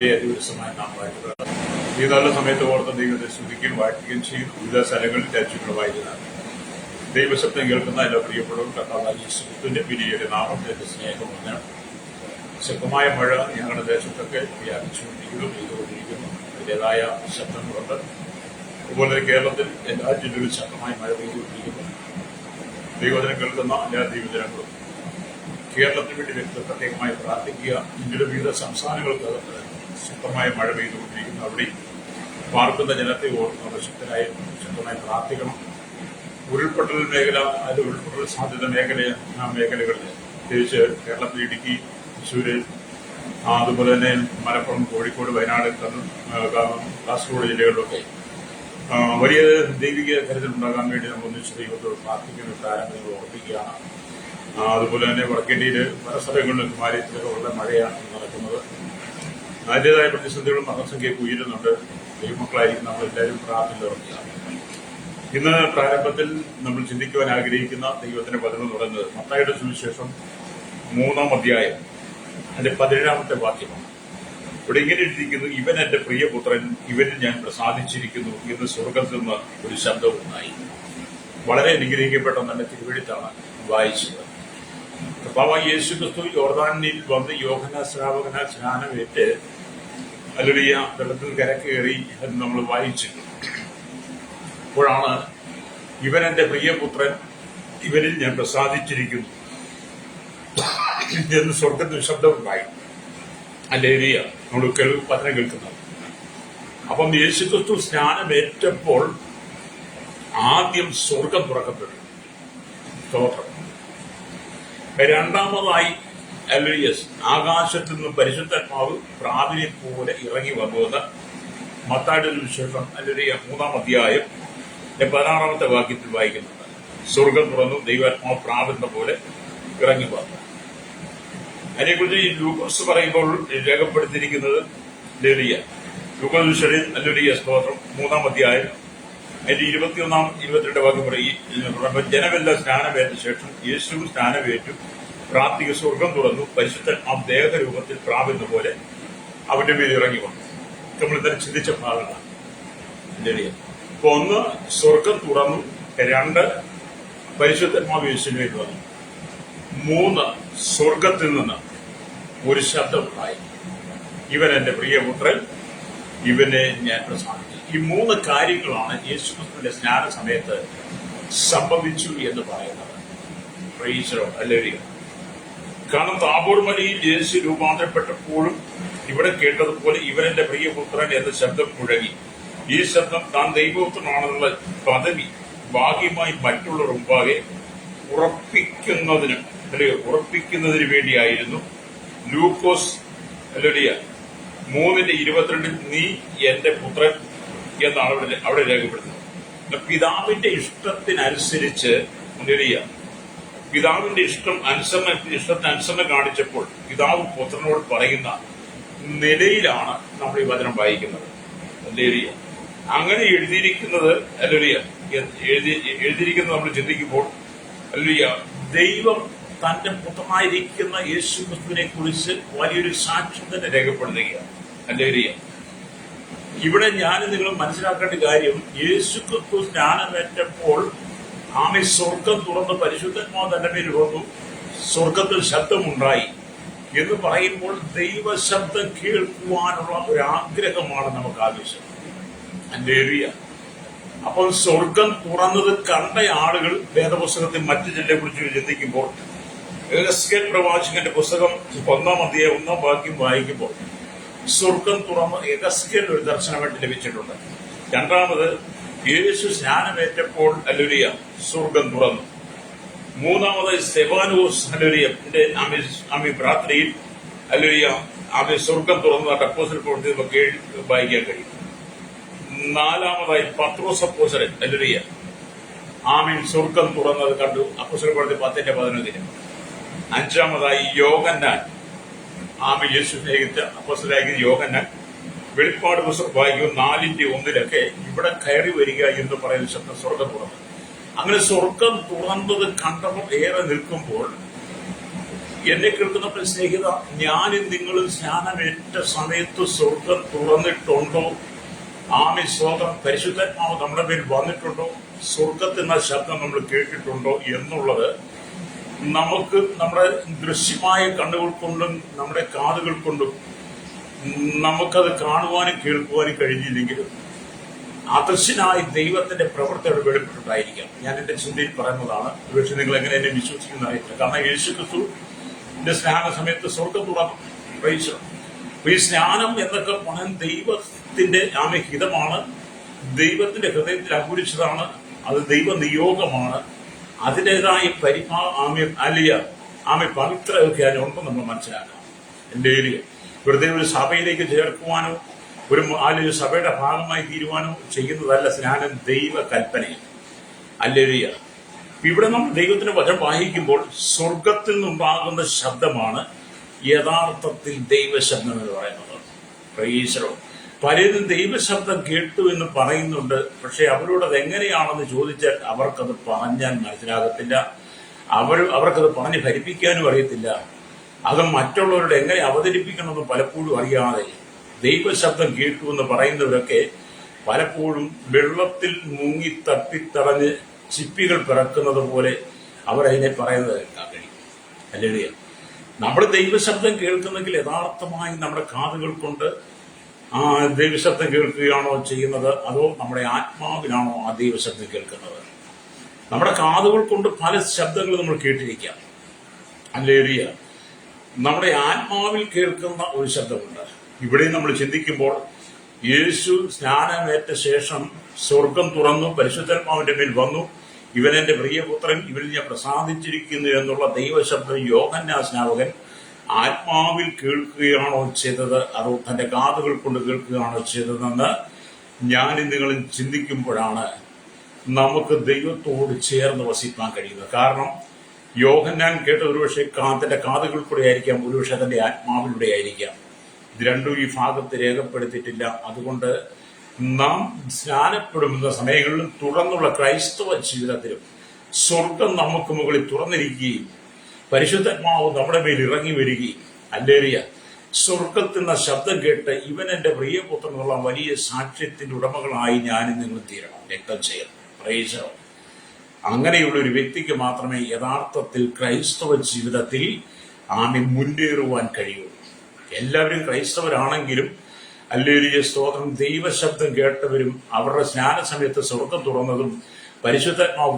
ദിവസമായി നാം വായിക്കുന്നത് ഈ നല്ല സമയത്ത് ഓർത്ത് ദൈവത്തെ സ്തുതിക്കുകയും വായിക്കുകയും ചെയ്യുന്നു. വിവിധ സ്ഥലങ്ങളിൽ ചർച്ചകൾ വായിക്കുന്നതാണ്. ദൈവശബ്ദം കേൾക്കുന്ന എല്ലാ പ്രിയപ്പെട്ടവരും കർത്താവായ യേശുക്രിസ്തുവിന്റെ വലിയൊരു നാമത്തിന്റെ സ്നേഹം വന്നാണ്. ശക്തമായ മഴ ഞങ്ങളുടെ ദേശത്തൊക്കെ വ്യാപിച്ചുകൊണ്ടിരിക്കുന്നു, പെയ്തുകൊണ്ടിരിക്കുന്നു. അതിൻ്റെതായ ശബ്ദങ്ങളുണ്ട്. അതുപോലെ കേരളത്തിൽ എല്ലാ ജില്ലകളിലും ശക്തമായ മഴ പെയ്തുകൊണ്ടിരിക്കുന്നു. ദൈവജനം കേൾക്കുന്ന എല്ലാ ദൈവജനങ്ങളും കേരളത്തിന് വേണ്ടി പ്രത്യേകമായി പ്രാർത്ഥിക്കുക. ഇന്ത്യയുടെ വിവിധ സംസ്ഥാനങ്ങൾക്ക് ശക്തമായ മഴ പെയ്തുകൊണ്ടിരിക്കുന്നു. അവിടെ പാർക്കുന്ന ജനത്തെ ഓർക്കുന്ന ശക്തമായി പ്രാർത്ഥിക്കണം. ഉരുൾപൊട്ടൽ മേഖല, അത് ഉരുൾപൊട്ടൽ സാധ്യത മേഖലകളിൽ പ്രത്യേകിച്ച് കേരളത്തിൽ ഇടുക്കി, തൃശ്ശൂര്, അതുപോലെ തന്നെ മലപ്പുറം, കോഴിക്കോട്, വയനാട്, കാസർഗോഡ് ജില്ലകളിലൊക്കെ വലിയ ദൈവിക കരുതലുണ്ടാകാൻ വേണ്ടി നമ്മൾ ഒന്നിച്ച് ദൈവത്തോട് പ്രാർത്ഥിക്കുന്ന പ്രാരംഭങ്ങൾ ഓർപ്പിക്കുകയാണ്. അതുപോലെ തന്നെ വടക്കേന്ത്യയില് പല സ്ഥലങ്ങളിലും ഹിമാലയത്തിലൊക്കെ വളരെ മഴയാണ് നടക്കുന്നത്. അതിൻ്റെതായ പ്രതിസന്ധികളും മരണസംഖ്യയൊക്കെ ഉയരുന്നുണ്ട്. ദൈവമക്കളായിരിക്കും നമ്മളെല്ലാവരും പ്രാർത്ഥന ഉറക്കുക. ഇന്ന് പ്രാരംഭത്തിൽ നമ്മൾ ചിന്തിക്കുവാൻ ആഗ്രഹിക്കുന്ന ദൈവത്തിന്റെ വചനം എന്ന് പറയുന്നത് മത്തായിയുടെ സുവിശേഷം 3-ാം അധ്യായം അതിന്റെ 17-ാമത്തെ വാക്യമാണ്. ഇവിടെ ഇങ്ങനെ എഴുതിയിരിക്കുന്നു: ഇവൻ എന്റെ പ്രിയപുത്രൻ, ഇവനിൽ ഞാൻ പ്രസാദിച്ചിരിക്കുന്നു എന്ന് സ്വർഗത്തിൽ നിന്ന് ഒരു ശബ്ദവുമായി. വളരെ അനുഗ്രഹിക്കപ്പെട്ട നല്ല തിരുവെഴുത്താണ് വായിച്ചത്. കർത്താവായ യേശുക്രിസ്തു യോർദാനിൽ വന്ന് യോഹന്നാൻ സ്നാപകനാൽ സ്നാനമേറ്റ് ഹല്ലേലൂയ വെള്ളത്തിൽ കരകയറി എന്ന് നമ്മൾ വായിച്ചിട്ടുണ്ട്. അപ്പോഴാണ് ഇവൻ എന്റെ പ്രിയപുത്രൻ, ഇവനിൽ ഞാൻ പ്രസാദിച്ചിരിക്കുന്നു എന്ന് സ്വർഗത്തിൽ ശബ്ദമുണ്ടായി. ഹല്ലേലൂയ നമ്മൾ വചനം കേൾക്കുന്നത്. അപ്പം യേശുക്രിസ്തു സ്നാനമേറ്റപ്പോൾ ആദ്യം സ്വർഗം തുറക്കപ്പെട്ടു. സ്തോത്രം. രണ്ടാമതായി ഹല്ലേലൂയ ആകാശത്തു നിന്ന് പരിശുദ്ധാത്മാവ് പ്രാവിനെ പോലെ ഇറങ്ങി വന്നുവെന്ന് മത്തായിയുടെ സുവിശേഷം ഹല്ലേലൂയ 3-ാം അധ്യായം 16-ാമത്തെ വാക്യത്തിൽ വായിക്കുന്നുണ്ട്. സ്വർഗം തുറന്നു, ദൈവാത്മാവ് പ്രാവിനെ പോലെ ഇറങ്ങി വന്നു. അതിനെക്കുറിച്ച് ലൂക്കോസ് പറയുമ്പോൾ രേഖപ്പെടുത്തിയിരിക്കുന്നത് ഹല്ലേലൂയ ലൂക്കോസ് സുവിശേഷം ഹല്ലേലൂയ സ്തോത്രം 3-ാം അധ്യായം അതിന്റെ 21-ാം 22 വാക്യം പറയും: ജനമെല്ലാം സ്നാനമേറ്റ ശേഷം യേശു സ്നാനമേറ്റു, പ്രാർത്ഥിക സ്വർഗം തുറന്നു, പരിശുദ്ധാത്മാവ് ദേഹരൂപത്തിൽ പ്രാപിക്കുന്ന പോലെ അവന്റെ മേൽ ഇറങ്ങി വന്നു. നമ്മൾ ഇന്നലെ ചിന്തിച്ച ഭാഗങ്ങളാണ്. അപ്പൊ 1 സ്വർഗം തുറന്നു, 2 പരിശുദ്ധാത്മാവ് യേശുവിൽ വന്നു, 3 സ്വർഗത്തിൽ നിന്ന് ഒരു ശബ്ദമുണ്ടായി: ഇവൻ എന്റെ പ്രിയപുത്രൻ, ഇവനെ ഞാൻ പ്രസാദിച്ചു. ഈ 3 കാര്യങ്ങളാണ് യേശുക്രിസ്തുവിന്റെ സ്നാന സമയത്ത് സംഭവിച്ചു എന്ന് പറയുന്നത്. ഹല്ലേലൂയ. കാരണം താബോർ മലയിൽ യേശു രൂപാന്തരപ്പെട്ടപ്പോഴും ഇവിടെ കേട്ടതുപോലെ ഇവരെന്റെ പ്രിയപുത്രൻ എന്ന ശബ്ദം മുഴങ്ങി. ഈ ശബ്ദം താൻ ദൈവപുത്രനാണെന്നുള്ള പദവി ഭാഗ്യമായി മറ്റുള്ളവർ മുമ്പാകെ ഉറപ്പിക്കുന്നതിന് വേണ്ടിയായിരുന്നു. ലൂക്കോസ് ഹല്ലേലൂയ 3:22 നീ എന്റെ പുത്രൻ എന്നാണ് അവിടെ രേഖപ്പെടുത്തുന്നത്. പിതാവിന്റെ ഇഷ്ടത്തിനനുസരിച്ച് ഹല്ലേലൂയ പിതാവിന്റെ ഇഷ്ടത്തിനനുസരണം കാണിച്ചപ്പോൾ പിതാവ് പുത്രനോട് പറയുന്ന നിലയിലാണ് നമ്മൾ ഈ വചനം വായിക്കുന്നത്. ഹല്ലേലൂയ. അങ്ങനെ എഴുതിയിരിക്കുന്നത് ഹല്ലേലൂയ എഴുതിയിരിക്കുന്നത് നമ്മൾ ചിന്തിക്കുമ്പോൾ ഹല്ലേലൂയ ദൈവം തന്റെ പുത്രനായിരിക്കുന്ന യേശുക്രിസ്തുവിനെ കുറിച്ച് വലിയൊരു സാക്ഷ്യം തന്നെ രേഖപ്പെടുത്തുകയാണ്. ഹല്ലേലൂയ. ഇവിടെ ഞാൻ നിങ്ങൾ മനസ്സിലാക്കേണ്ട കാര്യം, യേശുക്രിസ്തു സ്നാനമേറ്റപ്പോൾ ആമേ സ്വർഗം തുറന്ന് പരിശുദ്ധാത്മാവ് തന്റെ പേര് വന്നു, സ്വർഗത്തിൽ ശബ്ദമുണ്ടായി എന്ന് പറയുമ്പോൾ ദൈവശബ്ദം കേൾക്കുവാനുള്ള ഒരു ആഗ്രഹമാണ് നമുക്ക് ആവശ്യം. ഹല്ലേലൂയ. അപ്പോൾ സ്വർഗം തുറന്നത് കണ്ട ആളുകൾ വേദപുസ്തകത്തിൽ മറ്റു ചിലരെ കുറിച്ച് ചിന്തിക്കുമ്പോൾ യെഹെസ്കേൽ പ്രവാചകന്റെ പുസ്തകം 1-ാം അധ്യായം 1-ാം വാക്യം വായിക്കുമ്പോൾ സ്വർഗം തുറന്ന് യെഹെസ്കേൽ ഒരു ദർശനമായിട്ട് ലഭിച്ചിട്ടുണ്ട്. രണ്ടാമത് യേശു സ്നാനമേറ്റപ്പോൾ ഹല്ലേലൂയ സ്വർഗം തുറന്നു. മൂന്നാമത് സ്തെഫാനോസ് ഹല്ലേലൂയന്റെ ആമേ പ്രാർത്ഥനയിൽ ഹല്ലേലൂയ ആമേ സ്വർഗം തുറന്നതായിട്ട് അപ്പോസ്തല പ്രവൃത്തി നമുക്ക് വായിക്കാൻ കഴിയും. നാലാമതായി പത്രോസ് അപ്പോസ്തലൻ ഹല്ലേലൂയ ആമേൻ സ്വർഗം തുറന്നത് കണ്ടു, അപ്പോസ്തല പ്രവൃത്തി 10:11. അഞ്ചാമതായി യോഹന്നാൻ ആമേ യേശു സ്നേഹിച്ച അപ്പോസ്തലനായ യോഹന്നാൻ വെളിപ്പാട് പുസ്തകം വായിക്കും 4:1 ഇവിടെ കയറി വരിക എന്ന് പറയുന്ന ശബ്ദം സ്വർഗം തുറന്നു. അങ്ങനെ സ്വർഗം തുറന്നത് കണ്ടപ്പോൾ ഏറെ നിൽക്കുമ്പോൾ എന്നെ കേൾക്കുന്ന സ്നേഹിത, ഞാനും നിങ്ങളും സ്നാനമേറ്റ സമയത്ത് സ്വർഗം തുറന്നിട്ടുണ്ടോ? ആമേൻ, സ്തോത്രം. പരിശുദ്ധാത്മാവ് നമ്മുടെ പേരിൽ വന്നിട്ടുണ്ടോ? സ്വർഗത്തിന്റെ ശബ്ദം നമ്മൾ കേട്ടിട്ടുണ്ടോ എന്നുള്ളത് നമുക്ക് നമ്മുടെ ദൃശ്യമായ കണ്ണുകൾ കൊണ്ടും നമ്മുടെ കാതുകൾ കൊണ്ടും നമുക്കത് കാണുവാനും കേൾക്കുവാനും കഴിഞ്ഞില്ലെങ്കിലും അദൃശ്യനായി ദൈവത്തിന്റെ പ്രവർത്തിയോട് വെളിപ്പെട്ടിട്ടായിരിക്കാം. ഞാൻ എന്റെ ചിന്തയിൽ പറയുന്നതാണ്. പക്ഷെ നിങ്ങൾ എങ്ങനെ എന്നെ വിശ്വസിക്കുന്നതായിട്ടില്ല. കാരണം യേശു ക്രിസ്തുവിന്റെ സ്നാന സമയത്ത് സ്വർഗം തുറന്നു. ഈ സ്നാനം എന്നൊക്കെ പറയാൻ ദൈവത്തിന്റെ ഹിതമാണ്, ദൈവത്തിന്റെ ഹൃദയത്തിൽ അങ്കുരിച്ചതാണ്, അത് ദൈവ നിയോഗമാണ്. അതിൻ്റെതായ പവിത്രമൊക്കെ അതിനുണ്ടെന്ന് നമ്മൾ മനസ്സിലാക്കണം. എൻ്റെ വെറുതെ ഒരു സഭയിലേക്ക് ചേർക്കുവാനോ ഒരു സഭയുടെ ഭാഗമായി തീരുവാനോ ചെയ്യുന്നതല്ല സ്നാനം, ദൈവ കൽപ്പനയാണ്. അല്ലേലൂയ. ഇവിടെ നമ്മൾ ദൈവത്തിന്റെ വചനം വായിക്കുമ്പോൾ സ്വർഗത്തിൽ നിന്നുണ്ടാകുന്ന ശബ്ദമാണ് യഥാർത്ഥത്തിൽ ദൈവശബ്ദം എന്ന് പറയുന്നത്. പ്രൈസലോ. പലരും ദൈവശബ്ദം കേട്ടു എന്ന് പറയുന്നുണ്ട്. പക്ഷെ അവരോട് അത് എങ്ങനെയാണെന്ന് ചോദിച്ചാൽ അവർക്കത് പറഞ്ഞാൽ മനസ്സിലാകത്തില്ല. അവർക്കത് പറഞ്ഞ് ഫലിപ്പിക്കാനും അറിയത്തില്ല. അത് മറ്റുള്ളവരോട് എങ്ങനെ അവതരിപ്പിക്കണമെന്ന് പലപ്പോഴും അറിയാതെ ദൈവശബ്ദം കേട്ടു എന്ന് പറയുന്നവരൊക്കെ പലപ്പോഴും വെള്ളത്തിൽ മുങ്ങി തട്ടിത്തടഞ്ഞ് ചിപ്പികൾ പിറക്കുന്നത് പോലെ അവരതിനെ പറയുന്നത് കേൾക്കാൻ കഴിയും. അല്ലേ? നമ്മൾ ദൈവശബ്ദം കേൾക്കുന്നെങ്കിൽ യഥാർത്ഥമായി നമ്മുടെ കാതുകൾ കൊണ്ട് ആ ദൈവശബ്ദം കേൾക്കുകയാണോ ചെയ്യുന്നത്, അതോ നമ്മുടെ ആത്മാവിനാണോ ആ ദൈവശബ്ദം കേൾക്കുന്നത്? നമ്മുടെ കാതുകൾ കൊണ്ട് പല ശബ്ദങ്ങൾ നമ്മൾ കേട്ടിരിക്കാം. അല്ലേറിയ നമ്മുടെ ആത്മാവിൽ കേൾക്കുന്ന ഒരു ശബ്ദമുണ്ട്. ഇവിടെ നമ്മൾ ചിന്തിക്കുമ്പോൾ യേശു സ്നാനമേറ്റ ശേഷം സ്വർഗം തുറന്നു, പരിശുദ്ധാത്മാവിന്റെ മേൽ വന്നു, ഇവൻ എന്റെ പ്രിയപുത്രൻ, ഇവരിൽ ഞാൻ പ്രസാദിച്ചിരിക്കുന്നു എന്നുള്ള ദൈവശബ്ദം യോഹന്നാൻ സ്നാപകൻ ആത്മാവിൽ കേൾക്കുകയാണോ ചെയ്തത്, അതോ തന്റെ കാതുകൾ കൊണ്ട് കേൾക്കുകയാണോ ചെയ്തതെന്ന് ഞാനും നിങ്ങളും ചിന്തിക്കുമ്പോഴാണ് നമുക്ക് ദൈവത്തോട് ചേർന്ന് വസിക്കാൻ കഴിയുന്നത്. കാരണം യോഹന്നാൻ കേട്ട ഒരുപക്ഷെ തന്റെ കാതുകൾ കൂടെ ആയിരിക്കാം, ഒരുപക്ഷെ തന്റെ ആത്മാവിലൂടെ ആയിരിക്കാം. ഇത് രണ്ടും ഈ ഭാഗത്ത് രേഖപ്പെടുത്തിയിട്ടില്ല. അതുകൊണ്ട് നാം സ്നാനപ്പെടുന്ന സമയങ്ങളിലും തുടർന്നുള്ള ക്രൈസ്തവ ജീവിതത്തിലും സ്വർഗം നമുക്ക് മുകളിൽ തുറന്നിരിക്കുകയും പരിശുദ്ധാത്മാവ് നമ്മുടെ മേൽ ഇറങ്ങി വരികയും, അല്ലേറിയ സ്വർഗത്തിന്റെ ശബ്ദം കേട്ട് ഇവൻ എന്റെ പ്രിയപുത്രൻ എന്നുള്ള വലിയ സാക്ഷ്യത്തിന്റെ ഉടമകളായി ഞാനും നിങ്ങൾ തീരണം, രക്തം ചെയ്യണം. പ്രൈസ്. അങ്ങനെയുള്ള ഒരു വ്യക്തിക്ക് മാത്രമേ യഥാർത്ഥത്തിൽ ക്രൈസ്തവ ജീവിതത്തിൽ മുന്നേറുവാൻ കഴിയൂ. എല്ലാവരും ക്രൈസ്തവരാണെങ്കിലും അല്ലേലൂയ സ്തോത്രം, ദൈവശബ്ദം കേട്ടവരും അവരുടെ സ്നാന സമയത്ത് സ്വർഗം തുറന്നതും പരിശുദ്ധാത്മാവ്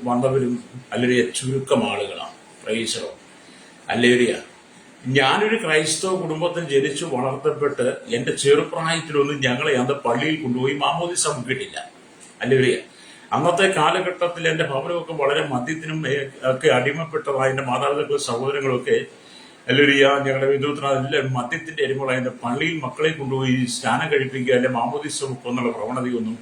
വന്നവരും അല്ലേലൂയ ചുരുക്കം ആളുകളാണ്. പ്രൈസോ. അല്ലേലൂയ. ഞാനൊരു ക്രൈസ്തവ കുടുംബത്തിൽ ജനിച്ചു വളർത്തപ്പെട്ട് എന്റെ ചെറുപ്രായത്തിലൊന്നും ഞങ്ങളെ അന്ന് പള്ളിയിൽ കൊണ്ടുപോയി മാമോദിസ മുക്കിയിട്ടില്ല. അല്ലേലൂയ. അന്നത്തെ കാലഘട്ടത്തിൽ എന്റെ ഭവനമൊക്കെ വളരെ മദ്യത്തിനും ഒക്കെ അടിമപ്പെട്ടതായ എന്റെ മാതാപിതാക്കളും സഹോദരങ്ങളൊക്കെ അല്ലേലൂയ ഞങ്ങളുടെ വിധുത്രനെല്ലാം മദ്യത്തിന്റെ അടിമകളായ എന്റെ പള്ളിയിൽ മക്കളെ കൊണ്ടുപോയി സ്നാനം കഴിപ്പിക്കുക, അല്ലെ മാമോദിസ മുക്കെന്നുള്ള പ്രവണതയൊന്നും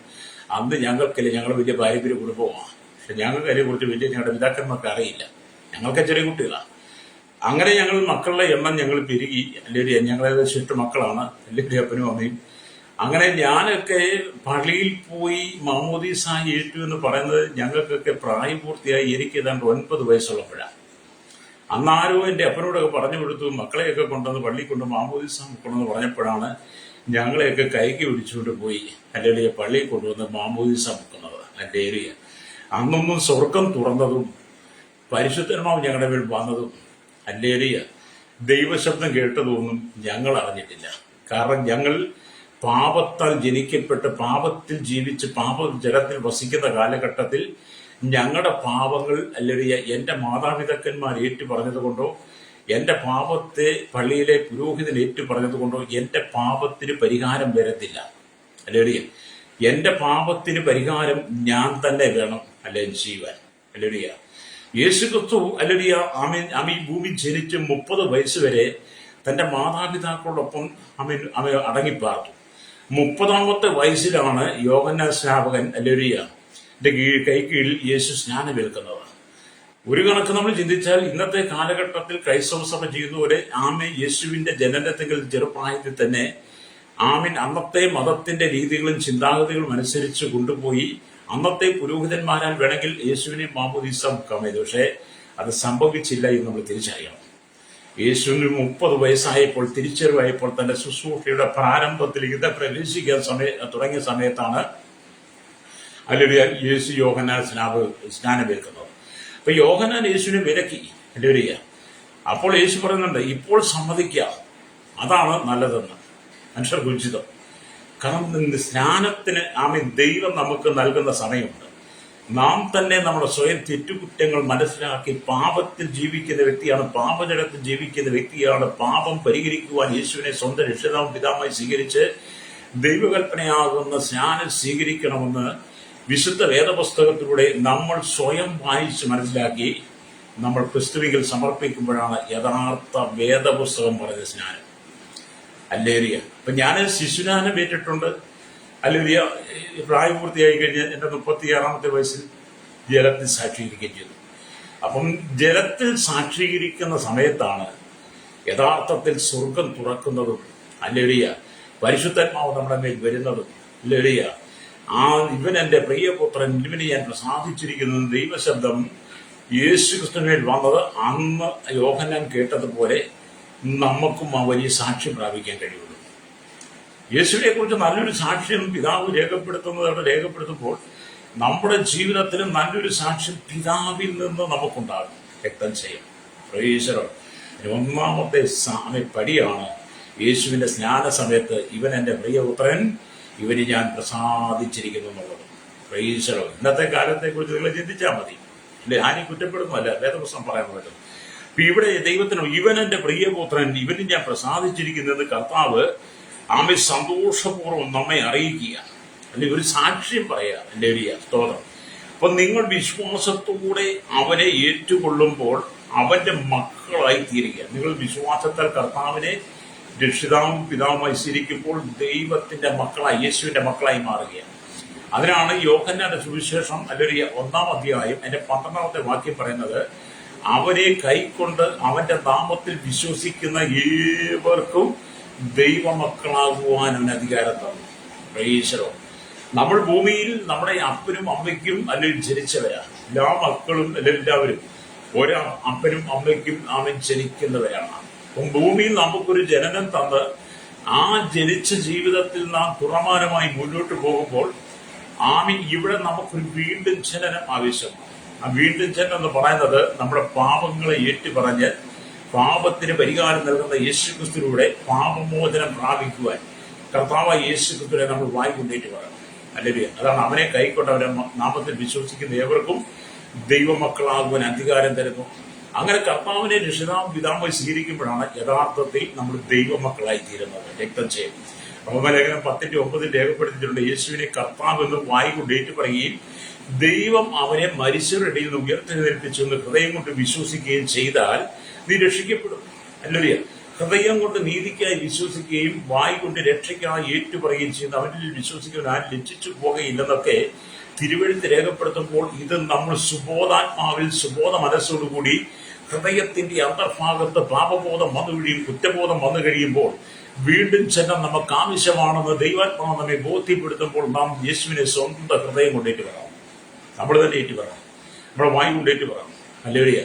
അന്ന് ഞങ്ങൾക്കില്ല. ഞങ്ങൾ വലിയ പാരമ്പര്യ കുടുംബമാണ്. പക്ഷെ ഞങ്ങൾക്ക് അതിനെക്കുറിച്ച് വലിയ ഞങ്ങളുടെ പിതാക്കന്മാർക്ക് അറിയില്ല. ഞങ്ങൾക്ക് ചെറിയ കുട്ടികളാണ്. അങ്ങനെ ഞങ്ങൾ മക്കളുടെ എണ്ണം ഞങ്ങൾ പെരുകി. അല്ലെങ്കിൽ ഞങ്ങളേകദേശം 8 മക്കളാണ്, അല്ലെങ്കിൽ അപ്പനും അമ്മയും. അങ്ങനെ ഞാനൊക്കെ പള്ളിയിൽ പോയി മാമോദീസ ഏറ്റു എന്ന് പറയുന്നത് ഞങ്ങൾക്കൊക്കെ പ്രായപൂർത്തിയായി എനിക്ക് ഏതാണ്ട് 9 വയസ്സുള്ളപ്പോഴാണ്. അന്നാരോ എൻ്റെ അപ്പനോടൊക്കെ പറഞ്ഞു കൊടുത്തു, മക്കളെയൊക്കെ കൊണ്ടുവന്ന് പള്ളിയിൽ കൊണ്ട് മാമോദീസ മുക്കണമെന്ന് പറഞ്ഞപ്പോഴാണ് ഞങ്ങളെയൊക്കെ കൈക്ക് പിടിച്ചുകൊണ്ട് പോയി അല്ലെങ്കിൽ പള്ളിയിൽ കൊണ്ടുവന്ന് മാമോദീസ മുക്കുന്നത്. എൻ്റെ ഏരിയ അന്നൊന്നും സ്വർഗം തുറന്നതും പരിശുദ്ധാത്മാവ് ഞങ്ങളുടെ മേൽ വന്നതും അല്ലേലിയ ദൈവശബ്ദം കേട്ടതൊന്നും ഞങ്ങൾ അറിഞ്ഞിട്ടില്ല. കാരണം ഞങ്ങൾ പാപത്താൽ ജനിക്കപ്പെട്ട് പാപത്തിൽ ജീവിച്ച് പാപജലത്തിൽ വസിക്കുന്ന കാലഘട്ടത്തിൽ ഞങ്ങളുടെ പാപങ്ങൾ അല്ലേലിയ എൻ്റെ മാതാപിതാക്കന്മാർ ഏറ്റു പറഞ്ഞതുകൊണ്ടോ എൻ്റെ പാപത്തെ പള്ളിയിലെ പുരോഹിതൻ ഏറ്റു പറഞ്ഞതുകൊണ്ടോ എൻ്റെ പാപത്തിന് പരിഹാരം വരത്തില്ല. അല്ലേലിയ എൻ്റെ പാപത്തിന് പരിഹാരം ഞാൻ തന്നെ വേണം അല്ലെ ചെയ്യുവാൻ. അല്ലേലിയ യേശു ക്രിസ്തു അല്ലേലൂയ ഈ ഭൂമി ജനിച്ച് 30 വയസ്സ് വരെ തന്റെ മാതാപിതാക്കളോടൊപ്പം അടങ്ങിപ്പാർത്തു. 30ാമത്തെ വയസ്സിലാണ് യോഹന്നാൻ സ്നാപകൻ അല്ലേലൂയ കൈക്കീഴിൽ യേശു സ്നാനമേൽക്കുന്നത്. ഒരു കണക്ക് നമ്മൾ ചിന്തിച്ചാൽ ഇന്നത്തെ കാലഘട്ടത്തിൽ ക്രൈസ്തവ സഭ ചെയ്യുന്ന പോലെ യേശുവിന്റെ ജനനത്തെങ്കിൽ ചെറുപ്രായത്തിൽ തന്നെ അന്നത്തെ മതത്തിന്റെ രീതികളും ചിന്താഗതികളും അനുസരിച്ച് കൊണ്ടുപോയി അന്നത്തെ പുരോഹിതന്മാരാൽ വേണമെങ്കിൽ യേശുവിനെ മാമോദീസ മുക്കാമായത്. പക്ഷേ അത് സംഭവിച്ചില്ല എന്ന് നമ്മൾ തിരിച്ചറിയണം. യേശുവിന് 30 വയസ്സായപ്പോൾ തിരിച്ചറിവായപ്പോൾ തന്റെ ശുശ്രൂഷയുടെ പ്രാരംഭത്തിലേക്ക് ഇത് പ്രവേശിക്കാൻ തുടങ്ങിയ സമയത്താണ് ഹല്ലേലൂയ യേശു യോഹന്നാൻ സ്നാനമേൽക്കുന്നത്. അപ്പൊ യോഹന്നാൻ യേശുവിനെ വിലക്കി. ഹല്ലേലൂയ. അപ്പോൾ യേശു പറയുന്നുണ്ട്, ഇപ്പോൾ സമ്മതിക്കാം, അതാണ് നല്ലതെന്ന്, മനുഷ്യർക്ക് ഉചിതം. കാരണം സ്നാനത്തിന് ദൈവം നമുക്ക് നൽകുന്ന സമയമുണ്ട്. നാം തന്നെ നമ്മുടെ സ്വയം തെറ്റുകുറ്റങ്ങൾ മനസ്സിലാക്കി പാപത്തിൽ ജീവിക്കുന്ന വ്യക്തിയാണ്, പാപജടത്തിൽ ജീവിക്കുന്ന വ്യക്തിയാണ്. പാപം പരിഹരിക്കുവാൻ യേശുവിനെ സ്വന്തം രക്ഷിതാവും പിതാവുമായി സ്വീകരിച്ച് ദൈവകൽപ്പനയാകുന്ന സ്നാനം സ്വീകരിക്കണമെന്ന് വിശുദ്ധ വേദപുസ്തകത്തിലൂടെ നമ്മൾ സ്വയം വായിച്ച് മനസ്സിലാക്കി നമ്മൾ ക്രിസ്തുവിൽ സമർപ്പിക്കുമ്പോഴാണ് യഥാർത്ഥ വേദപുസ്തകം പറഞ്ഞ സ്നാനം. ഹല്ലേലൂയ. അപ്പൊ ഞാൻ ശിശുസ്നാനം ഏറ്റിട്ടുണ്ട്. ഹല്ലേലൂയ. പ്രായപൂർത്തിയായി കഴിഞ്ഞ് എന്റെ 36-ാമത്തെ വയസ്സിൽ ജലത്തിൽ സാക്ഷീകരിക്കുകയും ചെയ്തു. അപ്പം ജലത്തിൽ സാക്ഷീകരിക്കുന്ന സമയത്താണ് യഥാർത്ഥത്തിൽ സ്വർഗം തുറക്കുന്നതും, ഹല്ലേലൂയ, പരിശുദ്ധാത്മാവ് നമ്മുടെ മേൽ വരുന്നതും. ഹല്ലേലൂയ. ഇവൻ എന്റെ പ്രിയപുത്രൻ, ഇവനെ ഞാൻ പ്രസാദിച്ചിരിക്കുന്നത് ദൈവശബ്ദം യേശു ക്രിസ്തുവിൽ വന്നത് അന്ന് യോഹന്നാൻ കേട്ടതുപോലെ നമുക്കും ആ വലിയ സാക്ഷ്യം പ്രാപിക്കാൻ കഴിയുള്ളൂ. യേശുവിനെ കുറിച്ച് നല്ലൊരു സാക്ഷ്യം പിതാവ് രേഖപ്പെടുത്തുമ്പോൾ നമ്മുടെ ജീവിതത്തിലും നല്ലൊരു സാക്ഷ്യം പിതാവിൽ നിന്ന് നമുക്കുണ്ടാകും. രക്തം ചെയ്യും. പ്രവേശനം ഒന്നാമത്തെ പടിയാണ് യേശുവിന്റെ സ്നാന സമയത്ത് ഇവൻ എന്റെ പ്രിയപുത്രൻ, ഇവന് ഞാൻ പ്രസാദിച്ചിരിക്കുന്നു എന്നുള്ളത്. പ്രവേശനം. ഇന്നത്തെ കാലത്തെ കുറിച്ച് നിങ്ങൾ ചിന്തിച്ചാൽ മതി. അല്ലെ, ആരും കുറ്റപ്പെടുന്നതല്ല, വേദപുസ്തകം പറയാൻ പറ്റും. ഇവിടെ ദൈവത്തിന് ഇവൻ എന്റെ പ്രിയപുത്രൻ, ഇവന് ഞാൻ പ്രസാദിച്ചിരിക്കുന്നത് കർത്താവ് ആമെ സന്തോഷപൂർവ്വം നമ്മെ അറിയിക്കുക, അല്ലെങ്കിൽ ഒരു സാക്ഷ്യം പറയുക. എൻ്റെ ഒരു സ്തോത്രം. അപ്പൊ നിങ്ങൾ വിശ്വാസത്തോടെ അവനെ ഏറ്റുകൊള്ളുമ്പോൾ അവന്റെ മക്കളായി തീരുക. നിങ്ങൾ വിശ്വാസത്താൽ കർത്താവിനെ രക്ഷിതാവും പിതാവുമായി സ്വീകരിക്കുമ്പോൾ ദൈവത്തിന്റെ മക്കളായി, യേശുവിന്റെ മക്കളായി മാറുകയാണ്. അതിനാണ് യോഹന്നാന്റെ സുവിശേഷം അല്ലെങ്കിൽ 1-ാം അധ്യായം അതിന്റെ 12-ാമത്തെ വാക്യം പറയുന്നത്, അവനെ കൈക്കൊണ്ട് അവന്റെ നാമത്തിൽ വിശ്വസിക്കുന്ന ഏവർക്കും ദൈവമക്കളാകുവാൻ അവന് അധികാരം തന്നു. പ്രൈസലോ. നമ്മൾ ഭൂമിയിൽ നമ്മുടെ അപ്പനും അമ്മയ്ക്കും അല്ലെങ്കിൽ ജനിച്ചവരാണ്. എല്ലാ മക്കളും എല്ലാവരും ഒരാ അപ്പനും അമ്മയ്ക്കും അവൻ ജനിക്കുന്നവരാണ്. അപ്പം ഭൂമിയിൽ നമുക്കൊരു ജനനം തന്ന് ആ ജനിച്ച ജീവിതത്തിൽ നാം തുറമാനമായി മുന്നോട്ട് പോകുമ്പോൾ ഇവിടെ നമുക്കൊരു വീണ്ടും ജനനം ആവശ്യമാണ്. ആ വീണ്ടും ജനനം എന്ന് പറയുന്നത് നമ്മുടെ പാപങ്ങളെ ഏറ്റുപറഞ്ഞ് പാപത്തിന് പരിഹാരം നൽകുന്ന യേശുക്രിസ്തുവിലൂടെ പാപമോചനം പ്രാപിക്കുവാൻ കർത്താവായ യേശുക്രിസ്തുവിനെ നമ്മൾ വായി കൊണ്ടേറ്റ് പറയണം. അല്ലെങ്കിൽ അതാണ് അവനെ കൈക്കൊണ്ട് അവരെ നാമത്തിൽ വിശ്വസിക്കുന്ന ഏവർക്കും ദൈവമക്കളാകുവാൻ അധികാരം തരുന്നു. അങ്ങനെ കർത്താവിനെ രക്ഷിതാവും പിതാവുമായി സ്വീകരിക്കുമ്പോഴാണ് യഥാർത്ഥത്തിൽ നമ്മൾ ദൈവമക്കളായി തീരുന്നത്. രക്തം ചെയ്യും. റോമലേഖനം 10:9 രേഖപ്പെടുത്തിയിട്ടുണ്ട്, യേശുവിനെ കർത്താവ് എന്ന് വായി കൊണ്ട് ഏറ്റുപറയുകയും ദൈവം അവനെ മരിച്ചവരുടെ ഇടയിൽ നിന്ന് ഉയർത്തെഴുന്നേൽപ്പിച്ചു എന്ന് ഹൃദയം കൊണ്ട് വിശ്വസിക്കുകയും ചെയ്താൽ നീ രക്ഷിക്കപ്പെടും. അല്ലറിയ. ഹൃദയം കൊണ്ട് നീതിക്കായി വിശ്വസിക്കുകയും വായി കൊണ്ട് രക്ഷയ്ക്കായി ഏറ്റുപറയുകയും ചെയ്യുന്ന അവനിൽ വിശ്വസിക്കുന്ന ആരും ലജ്ജിച്ചു പോകുകയില്ലെന്നൊക്കെ തിരുവെഴുത്ത് രേഖപ്പെടുത്തുമ്പോൾ ഇത് നമ്മൾ സുബോധാത്മാവിൽ സുബോധ മനസ്സോടുകൂടി ഹൃദയത്തിന്റെ അന്തർഭാഗത്ത് പാപബോധം വന്നു കഴിയും, കുറ്റബോധം വന്നു കഴിയുമ്പോൾ വീണ്ടും ജനം നമുക്ക് ആവശ്യമാണെന്ന് ദൈവാത്മാവ് നമ്മെ ബോധ്യപ്പെടുത്തുമ്പോൾ നാം യേശുവിനെ സ്വന്തം ഹൃദയം കൊണ്ടേറ്റ് പറയാം. നമ്മൾ തന്നെ ഏറ്റു പറയാം, നമ്മുടെ വായു കൊണ്ടേറ്റ് പറയാം. ഹല്ലേലൂയ.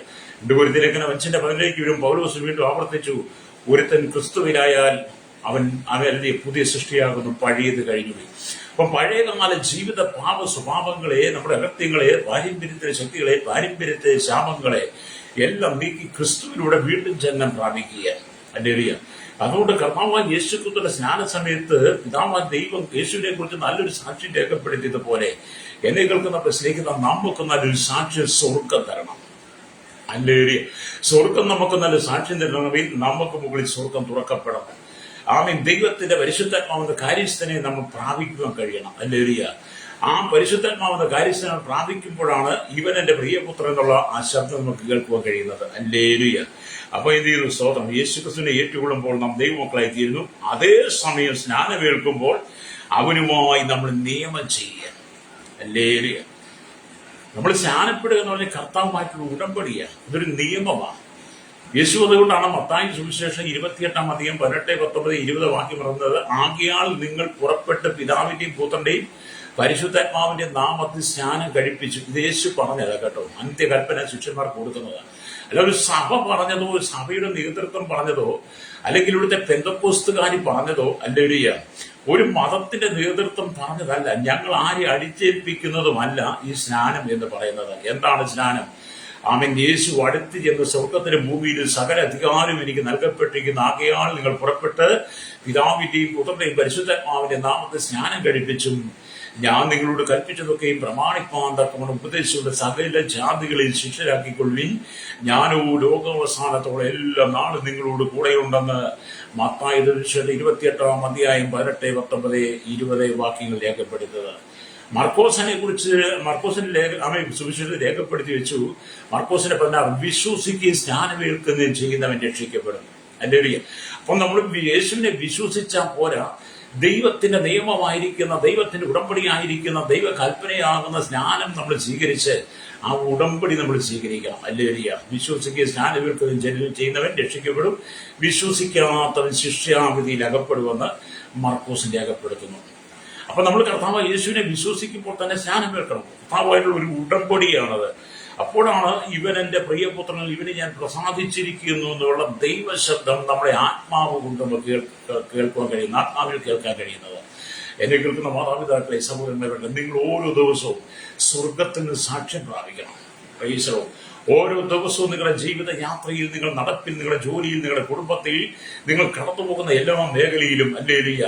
2 കൊരിന്ത്യർ 5:15 വരും പൗലോസ് വീണ്ടും ആവർത്തിച്ചു, ഒരുത്തൻ ക്രിസ്തുവിലായാൽ അവൻ പുതിയ സൃഷ്ടിയാകുന്നു, പഴയത് കഴിഞ്ഞുപോയി. അപ്പൊ പഴയകാല ജീവിത പാപ സ്വഭാവങ്ങളെ, നമ്മുടെ അകത്യങ്ങളെ, പാരമ്പര്യത്തിലെ ശക്തികളെ, പാരമ്പര്യത്തിലെ ശാപങ്ങളെ എല്ലാം നീക്കി ക്രിസ്തുവിലൂടെ വീണ്ടും ജന്മം പ്രാപിക്കുക. ഹല്ലേലൂയ. അതുകൊണ്ട് കർത്താവായ യേശുക്രിസ്തുവിന്റെ സ്നാന സമയത്ത് പിതാവായ ദൈവം യേശുവിനെ കുറിച്ച് നല്ലൊരു സാക്ഷ്യം രേഖപ്പെടുത്തിയതുപോലെ എന്നെ കേൾക്കുന്ന സ്നേഹിക്കുന്ന നമുക്ക് നല്ലൊരു സാക്ഷ്യം സ്വർഗം തരണം. ഹല്ലേലൂയ. സ്വർഗം നമുക്ക് നല്ല സാക്ഷ്യം തരണമെങ്കിൽ നമുക്ക് മുകളിൽ സ്വർഗം തുറക്കപ്പെടണം. ആമേൻ. ദൈവത്തിന്റെ പരിശുദ്ധാത്മാവെന്ന കാര്യസ്ഥനെ നമ്മൾ പ്രാപിക്കുവാൻ കഴിയണം. ഹല്ലേലൂയ. ആ പരിശുദ്ധാത്മാവെന്ന കാര്യസ്ഥനെ പ്രാപിക്കുമ്പോഴാണ് ഇവൻ എന്റെ പ്രിയപുത്രൻ എന്നുള്ള ആ ശബ്ദം നമുക്ക് കേൾക്കുവാൻ കഴിയുന്നത്. ഹല്ലേലൂയ. അപ്പൊ എന്ത് ചെയ്യുന്നു? സ്തോത്രം. യേശുക്രിസ്തുവിനെ ഏറ്റുകൊള്ളുമ്പോൾ നാം ദൈവമക്കളായി തീരുന്നു. അതേ സമയം സ്നാനമേൽക്കുമ്പോൾ അവനുമായി നമ്മൾ നിയമം ചെയ്യുക. ഹല്ലേലൂയ. നമ്മൾ സ്നാനപ്പെടുക എന്ന് പറഞ്ഞാൽ കർത്താവുമായിട്ടുള്ള ഉടമ്പടിയാണ്. ഇതൊരു നിയമമാണ്. യേശു അതുകൊണ്ടാണ് മത്തായി സുവിശേഷം 28-ാം അധ്യായം 18, 19, 20 വാക്യം പറയുന്നത്, ആകയാൽ നിങ്ങൾ പുറപ്പെട്ട് പിതാവിന്റെയും പുത്രന്റെയും പരിശുദ്ധാത്മാവിന്റെ നാമത്തിൽ സ്നാനം കഴിപ്പിച്ചു. ഇത് യേശു പറഞ്ഞതാ കേട്ടോ. അന്ത്യകൽപ്പന ശിഷ്യന്മാർക്ക് കൊടുക്കുന്നതാണ്. അല്ല ഒരു സഭ പറഞ്ഞതോ, ഒരു സഭയുടെ നേതൃത്വം പറഞ്ഞതോ, അല്ലെങ്കിൽ ഇവിടുത്തെ പെന്തക്കോസ്തുകാർ പറഞ്ഞതോ അല്ലേലൂയ, ഒരു മതത്തിന്റെ നേതൃത്വം പറഞ്ഞതല്ല. ഞങ്ങൾ ആരെ അടിച്ചേൽപ്പിക്കുന്നതുമല്ല ഈ സ്നാനം എന്ന് പറയുന്നത്. എന്താണ് സ്നാനം? ആമേൻ. യേശു അടുത്ത് ചെന്ന് സ്വർഗത്തിലും ഭൂമിയിലും സകല അധികാരവും എനിക്ക് നൽകപ്പെട്ടിരിക്കുന്ന ആകയാൽ നിങ്ങൾ പുറപ്പെട്ട് പിതാവിന്റെയും പുത്രന്റെയും പരിശുദ്ധാത്മാവിന്റെ നാമത്തെ സ്നാനം കഴിപ്പിച്ചും ഞാൻ നിങ്ങളോട് കൽപ്പിച്ചതൊക്കെയും പ്രമാണിപ്പാൻ തക്കവണ്ണം ഉപദേശിച്ചുകൊണ്ട് സകല ജാതികളിൽ ശിഷ്യരാക്കിക്കൊള്ളുവിൻ. ഞാനോ ലോകാവസാനത്തോടെ എല്ലാ നാളും നിങ്ങളോട് കൂടെയുണ്ടെന്ന് മത്തായി 28-ാം അധ്യായം 18, 19, 20 വാക്യങ്ങൾ രേഖപ്പെടുത്തുന്നത്. മർക്കോസിന്റെ സുവിശേഷത്തിൽ രേഖപ്പെടുത്തി വെച്ചു. മർക്കോസിനെ പറഞ്ഞാൽ വിശ്വസിക്കുകയും സ്നാനമേൽക്കുകയും ചെയ്യുന്നവൻ രക്ഷിക്കപ്പെടും. അല്ലേലൂയ. അപ്പം നമ്മൾ യേശുവിനെ വിശ്വസിച്ചാൽ പോരാ, ദൈവത്തിന്റെ നിയമമായിരിക്കുന്ന, ദൈവത്തിന്റെ ഉടമ്പടിയായിരിക്കുന്ന, ദൈവ കൽപ്പനയാകുന്ന സ്നാനം നമ്മൾ സ്വീകരിച്ച് ആ ഉടമ്പടി നമ്മൾ സ്വീകരിക്കണം. അല്ലേലൂയ. വിശ്വസിക്കുകയും സ്നാനമേൽക്കുകയും ചെയ്യുന്നവൻ രക്ഷിക്കപ്പെടും, വിശ്വസിക്കാത്തവൻ ശിക്ഷാവിധിയിൽ അകപ്പെടുമെന്ന് മർക്കോസിന്റെ രേഖപ്പെടുത്തുന്നു. അപ്പൊ നമ്മൾ കർത്താവ് യേശുവിനെ വിശ്വസിക്കുമ്പോൾ തന്നെ സ്നാനം ഏൽക്കണം. കർത്താവായിട്ടുള്ള ഒരു ഉടമ്പടിയാണത്. അപ്പോഴാണ് ഇവൻ എന്റെ പ്രിയപുത്രനിൽ ഇവനെ ഞാൻ പ്രസാദിച്ചിരിക്കുന്നു എന്നുള്ള ദൈവശബ്ദം നമ്മുടെ ആത്മാവ് കൊണ്ട് നമുക്ക് കേൾക്കാൻ കഴിയുന്നത്, ആത്മാവിൽ കേൾക്കാൻ കഴിയുന്നത്. എന്നെ കേൾക്കുന്ന മാതാപിതാക്കളെ, സഹോദരന്മാരുടെ, നിങ്ങൾ ഓരോ ദിവസവും സ്വർഗത്തിന് സാക്ഷ്യം പ്രാപിക്കണം. പ്രൈസോ. ഓരോ ദിവസവും നിങ്ങളുടെ ജീവിത യാത്രയിൽ, നിങ്ങളുടെ നടപ്പിൽ, നിങ്ങളുടെ ജോലിയിൽ, നിങ്ങളുടെ കുടുംബത്തിൽ, നിങ്ങൾ കടന്നുപോകുന്ന എല്ലാ മേഖലയിലും അല്ലേലൂയ,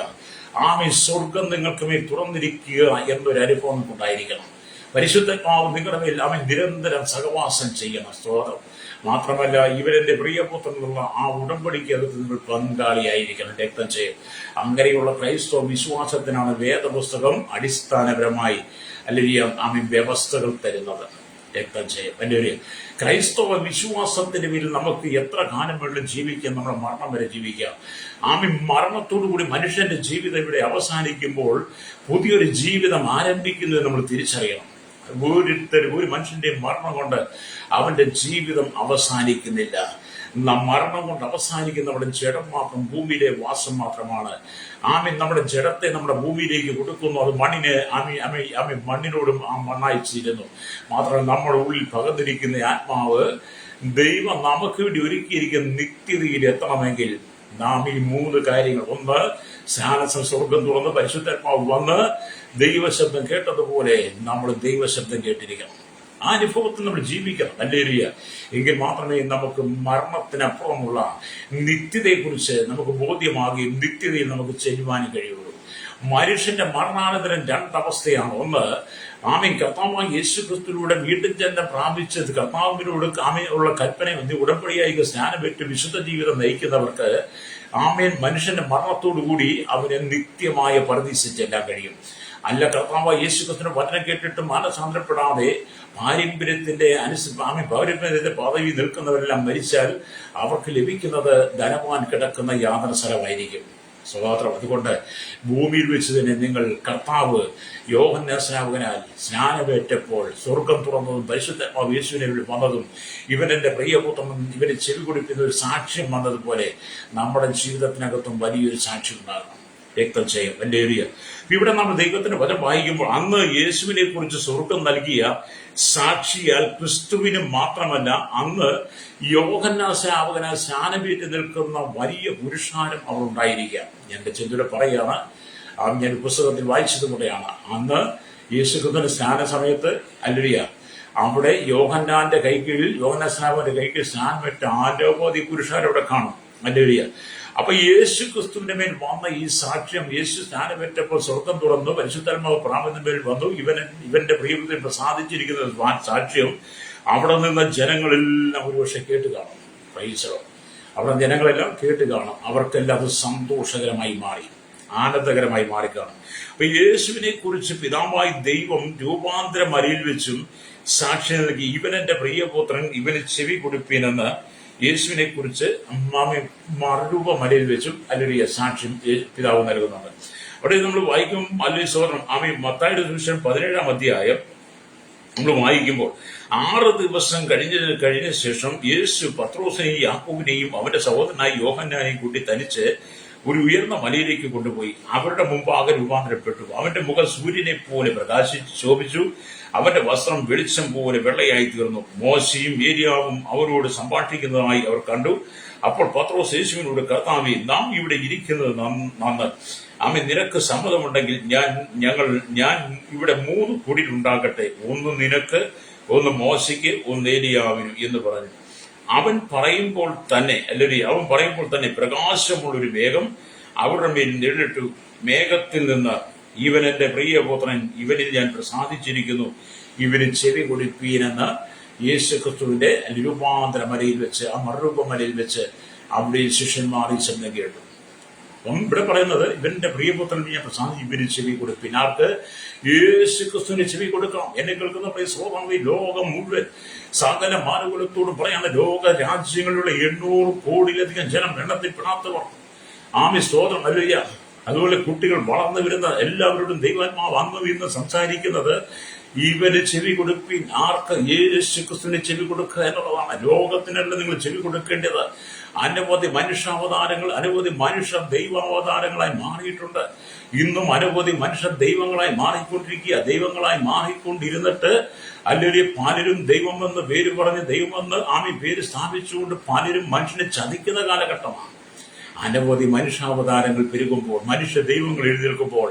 ആമേൻ, സ്വർഗം നിങ്ങൾക്ക് മേൽ തുറന്നിരിക്കുക എന്നൊരു അനുഭവം നമുക്കുണ്ടായിരിക്കണം. പരിശുദ്ധാത്മാവ് നിങ്ങളുടെ മേൽ ആമേൻ നിരന്തരം സഹവാസം ചെയ്യണം. സ്തോത്രം. മാത്രമല്ല ഇവരെന്റെ പ്രിയപുത്രനുള്ള ആ ഉടമ്പടിക്ക് അകത്ത് നിങ്ങൾ പങ്കാളിയായിരിക്കണം. രക്തം ചെയ്യും. അങ്ങനെയുള്ള ക്രൈസ്തവ വിശ്വാസത്തിനാണ് വേദപുസ്തകം അടിസ്ഥാനപരമായി അല്ലെങ്കിൽ ആമേൻ വ്യവസ്ഥകൾ തരുന്നത്. രക്തം ചെയ്യും. എൻ്റെ ഒരു ക്രൈസ്തവ വിശ്വാസത്തിന് പേരിൽ നമുക്ക് എത്ര കാലം വേണമെങ്കിലും ജീവിക്കാം, നമ്മുടെ മരണം വരെ ജീവിക്കാം. ആമേൻ. മരണത്തോടു കൂടി മനുഷ്യന്റെ ജീവിതം ഇവിടെ അവസാനിക്കുമ്പോൾ പുതിയൊരു ജീവിതം ആരംഭിക്കുന്നത് നമ്മൾ തിരിച്ചറിയണം. ഒരു മനുഷ്യന്റെ മരണം കൊണ്ട് അവന്റെ ജീവിതം അവസാനിക്കുന്നില്ല. മരണം കൊണ്ട് അവസാനിക്കുന്ന നമ്മുടെ ജഡം മാത്രം, ഭൂമിയിലെ വാസം മാത്രമാണ്. ആമേൻ. നമ്മുടെ ജഡത്തെ നമ്മുടെ ഭൂമിയിലേക്ക് കൊടുക്കുന്നു. അത് മണ്ണിനോടും ആ മണ്ണായി ചേരുന്നു. മാത്രമല്ല നമ്മുടെ ഉള്ളിൽ പകർന്നിരിക്കുന്ന ആത്മാവ് ദൈവം നമുക്ക് വേണ്ടി ഒരുക്കിയിരിക്കുന്ന നിത്യതയിൽ എത്തണമെങ്കിൽ നാം ഈ 3 കാര്യങ്ങൾ, ഒന്ന് സ്നാനസം സ്വർഗം തുറന്ന് പരിശുദ്ധാത്മാവ് വന്ന് ദൈവശബ്ദം കേട്ടതുപോലെ നമ്മൾ ദൈവശബ്ദം കേട്ടിരിക്കണം. ആ അനുഭവത്തിൽ നമ്മൾ ജീവിക്കണം. ഹല്ലേലൂയ. എങ്കിൽ മാത്രമേ നമുക്ക് മരണത്തിനപ്പുറമുള്ള നിത്യതയെക്കുറിച്ച് നമുക്ക് ബോധ്യമാകുകയും നിത്യതയിൽ നമുക്ക് ചെല്ലുവാനും കഴിയുള്ളൂ. മനുഷ്യന്റെ മരണാനന്തരം 2 അവസ്ഥയാണ്. ഒന്ന്, ആമേൻ, കർത്താവായ യേശു ക്രിസ്തുവിലൂടെ വീണ്ടും ജന്മം പ്രാപിച്ചത് കർത്താവിനോട് ആമേൻ ഉള്ള കൽപ്പന ഉടമ്പടിയായി സ്നാനമേറ്റ് വിശുദ്ധ ജീവിതം നയിക്കുന്നവർക്ക് ആമേൻ മനുഷ്യന്റെ മരണത്തോടുകൂടി അവന് നിത്യമായ പരദീസിൽ ചെല്ലാൻ കഴിയും. അല്ല, കർത്താവായ യേശു ക്രിസ്തുവിന്റെ വചനം കേട്ടിട്ട് മാനസാന്തരപ്പെടാതെ പാരമ്പര്യത്തിന്റെ പദവി നിൽക്കുന്നവരെല്ലാം മരിച്ചാൽ അവർക്ക് ലഭിക്കുന്നത് ധനവാൻ കിടക്കുന്ന യാതന സ്ഥലമായിരിക്കും. സ്വതന്ത്രം. അതുകൊണ്ട് ഭൂമിയിൽ വെച്ച് തന്നെ നിങ്ങൾ കർത്താവ് യോഹന്നാൻ സ്നാപകനാൽ സ്നാനമേറ്റപ്പോൾ സ്വർഗം തുറന്നതും പരിശുദ്ധാത്മാവ് യേശുവിനെ വന്നതും ഇവൻ എന്റെ പ്രിയപുത്രൻ ഇവനെ ചെവി കൊടുക്കുന്ന ഒരു സാക്ഷ്യം വന്നതുപോലെ നമ്മുടെ ജീവിതത്തിനകത്തും വലിയൊരു സാക്ഷ്യം ഉണ്ടാകണം. രക്തം ചെയ്യും. എൻ്റെ ഏരിയ ഇവിടെ നമ്മൾ ദൈവത്തിന്റെ വചനം വായിക്കുമ്പോൾ അന്ന് യേശുവിനെ കുറിച്ച് സ്വർഗം നൽകിയ സാക്ഷിയാൽ ക്രിസ്തുവിന് മാത്രമല്ല അന്ന് യോഹന്നാൻ സ്നാപകനാൽ സ്നാനമേറ്റ് നിൽക്കുന്ന വലിയ പുരുഷാരം അവർ ഉണ്ടായിരിക്കാം. എന്റെ ചിന്തയുടെ പറയാണ്, ഞാൻ പുസ്തകത്തിൽ വായിച്ചത് കൂടെയാണ്. അന്ന് യേശു ക്രിസ്തുവിന്റെ സ്നാന സമയത്ത് അല്ലേലൂയ അവിടെ യോഹന്നാന്റെ കൈക്കീഴിൽ, യോഹന്നാൻ സ്നാപകന്റെ കൈക്കീഴിൽ സ്നാനമേറ്റ ആരോപതി പുരുഷാരവിടെ കാണും. അല്ലേലൂയ. അപ്പൊ യേശു ക്രിസ്തുവിന്റെ മേൽ വന്ന ഈ സാക്ഷ്യം, യേശു സ്നാനമേറ്റപ്പോൾ സ്വർഗം തുറന്നു, പരിശുദ്ധാത്മാവ് പ്രാപത്തിന്റെ മേൽ വന്നു, ഇവന്റെ പ്രിയപുത്രൻ പ്രസാദിച്ചിരിക്കുന്ന സാക്ഷ്യം അവിടെ നിന്ന് ജനങ്ങളെല്ലാം ഒരുപക്ഷെ കേട്ട് കാണും. പ്രൈസോ. അവിടെ ജനങ്ങളെല്ലാം കേട്ട് കാണും. അവർക്കെല്ലാം അത് സന്തോഷകരമായി മാറി, ആനന്ദകരമായി മാറിക്കാണും. അപ്പൊ യേശുവിനെ കുറിച്ച് പിതാവായി ദൈവം രൂപാന്തര മലയിൽ വെച്ചും സാക്ഷ്യം നൽകി, ഇവനെന്റെ പ്രിയപുത്രൻ, ഇവന് ചെവി കൊടുപ്പീനെന്ന് യേശുവിനെ കുറിച്ച് മറുരൂപ മലയിൽ വെച്ചും അല്ലെങ്കിൽ സാക്ഷ്യം പിതാവ് നൽകുന്നുണ്ട്. അവിടെ നമ്മൾ വായിക്കും അല്ലെങ്കിൽ സോദരം മത്തായിയുടെ സുവിശേഷം 17-ാം അധ്യായം നമ്മൾ വായിക്കുമ്പോൾ 6 ദിവസം കഴിഞ്ഞ ശേഷം യേശു പത്രോസിനെയും യാക്കോബിനെയും അവന്റെ സഹോദരനായ യോഹന്നാനെയും കൂട്ടി തനിച്ച് ഒരു ഉയർന്ന മലയിലേക്ക് കൊണ്ടുപോയി അവരുടെ മുമ്പാകെ രൂപാന്തരപ്പെട്ടു. അവന്റെ മുഖം സൂര്യനെ പോലെ പ്രകാശിച്ച് ശോഭിച്ചു. അവന്റെ വസ്ത്രം വെളിച്ചം പോലെ വെള്ളയായി തീർന്നു. മോശയും ഏലിയാവും അവരോട് സംഭാഷിക്കുന്നതായി അവർ കണ്ടു. അപ്പോൾ പത്രോസ് യേശുവിനോട്, കർത്താവേ, നാം ഇവിടെ ഇരിക്കുന്നത് നന്ന്. ആമേൻ, നിനക്ക് സമ്മതമുണ്ടെങ്കിൽ ഞാൻ ഇവിടെ 3 കുടിലുണ്ടാകട്ടെ, ഒന്ന് നിനക്ക്, ഒന്ന് മോശയ്ക്ക്, ഒന്ന് ഏലിയാവിനും എന്ന് പറഞ്ഞു. അവൻ പറയുമ്പോൾ തന്നെ പ്രകാശമുള്ളൊരു മേഘം അവരുടെ മേൽ നിഴലിട്ടു. മേഘത്തിൽ നിന്ന്, ഇവൻ എന്റെ പ്രിയപുത്രൻ, ഇവനിൽ ഞാൻ പ്രസാദിച്ചിരിക്കുന്നു, ഇവന് ചെവി കൊടുപ്പീനെന്ന് യേശു ക്രിസ്തുവിന്റെ രൂപാന്തര മലയിൽ വെച്ച്, ആ മറുരൂപമലയിൽ വെച്ച് അവിടെ ശിഷ്യന്മാർ ഈ ശബ്ദം കേട്ടു. അപ്പം ഇവിടെ പറയുന്നത്, ഇവന്റെ പ്രിയപുത്രൻ ഞാൻ പ്രസാദിച്ച് ഇവന് ചെവി കൊടുപ്പീൻ. ആർക്ക്? യേശു ക്രിസ്തുവിന് ചെവി കൊടുക്കണം. എന്നെ കേൾക്കുന്ന സ്വാഭാവിക ലോകം മുഴുവൻ സകല മാനകുലത്തോടും പറയാണ്, ലോക രാജ്യങ്ങളിലുള്ള 800 കോടിയിലധികം ജനം എണ്ണത്തിൽ പെടാത്തവർ. ആമി സ്തോത്രം, ഹല്ലേലൂയ. അതുപോലെ കുട്ടികൾ വളർന്നു വരുന്ന എല്ലാവരോടും ദൈവാത്മാവ് അന്ന് ഇന്ന് സംസാരിക്കുന്നത്, ഇവന് ചെവി കൊടുപ്പീൻ. ആർക്ക്? യേശു ക്രിസ്തുവിന് ചെവി കൊടുക്കുക എന്നുള്ളതാണ്. ലോകത്തിനല്ല നിങ്ങൾ ചെവി കൊടുക്കേണ്ടത്. അനവധി മനുഷ്യാവതാരങ്ങൾ, അനവധി മനുഷ്യ ദൈവാവതാരങ്ങളായി മാറിയിട്ടുണ്ട്. ഇന്നും അനവധി മനുഷ്യ ദൈവങ്ങളായി മാറിക്കൊണ്ടിരിക്കുക. ദൈവങ്ങളായി മാറിക്കൊണ്ടിരുന്നിട്ട് അല്ലെങ്കിൽ പലരും ദൈവമെന്ന് പേര് പറഞ്ഞ് ദൈവമെന്ന് പേര് സ്ഥാപിച്ചുകൊണ്ട് പലരും മനുഷ്യനെ ചതിക്കുന്ന കാലഘട്ടമാണ്. അനവധി മനുഷ്യാവതാരങ്ങൾ പെരുകുമ്പോൾ, മനുഷ്യ ദൈവങ്ങൾ എഴുന്നേൽക്കുമ്പോൾ,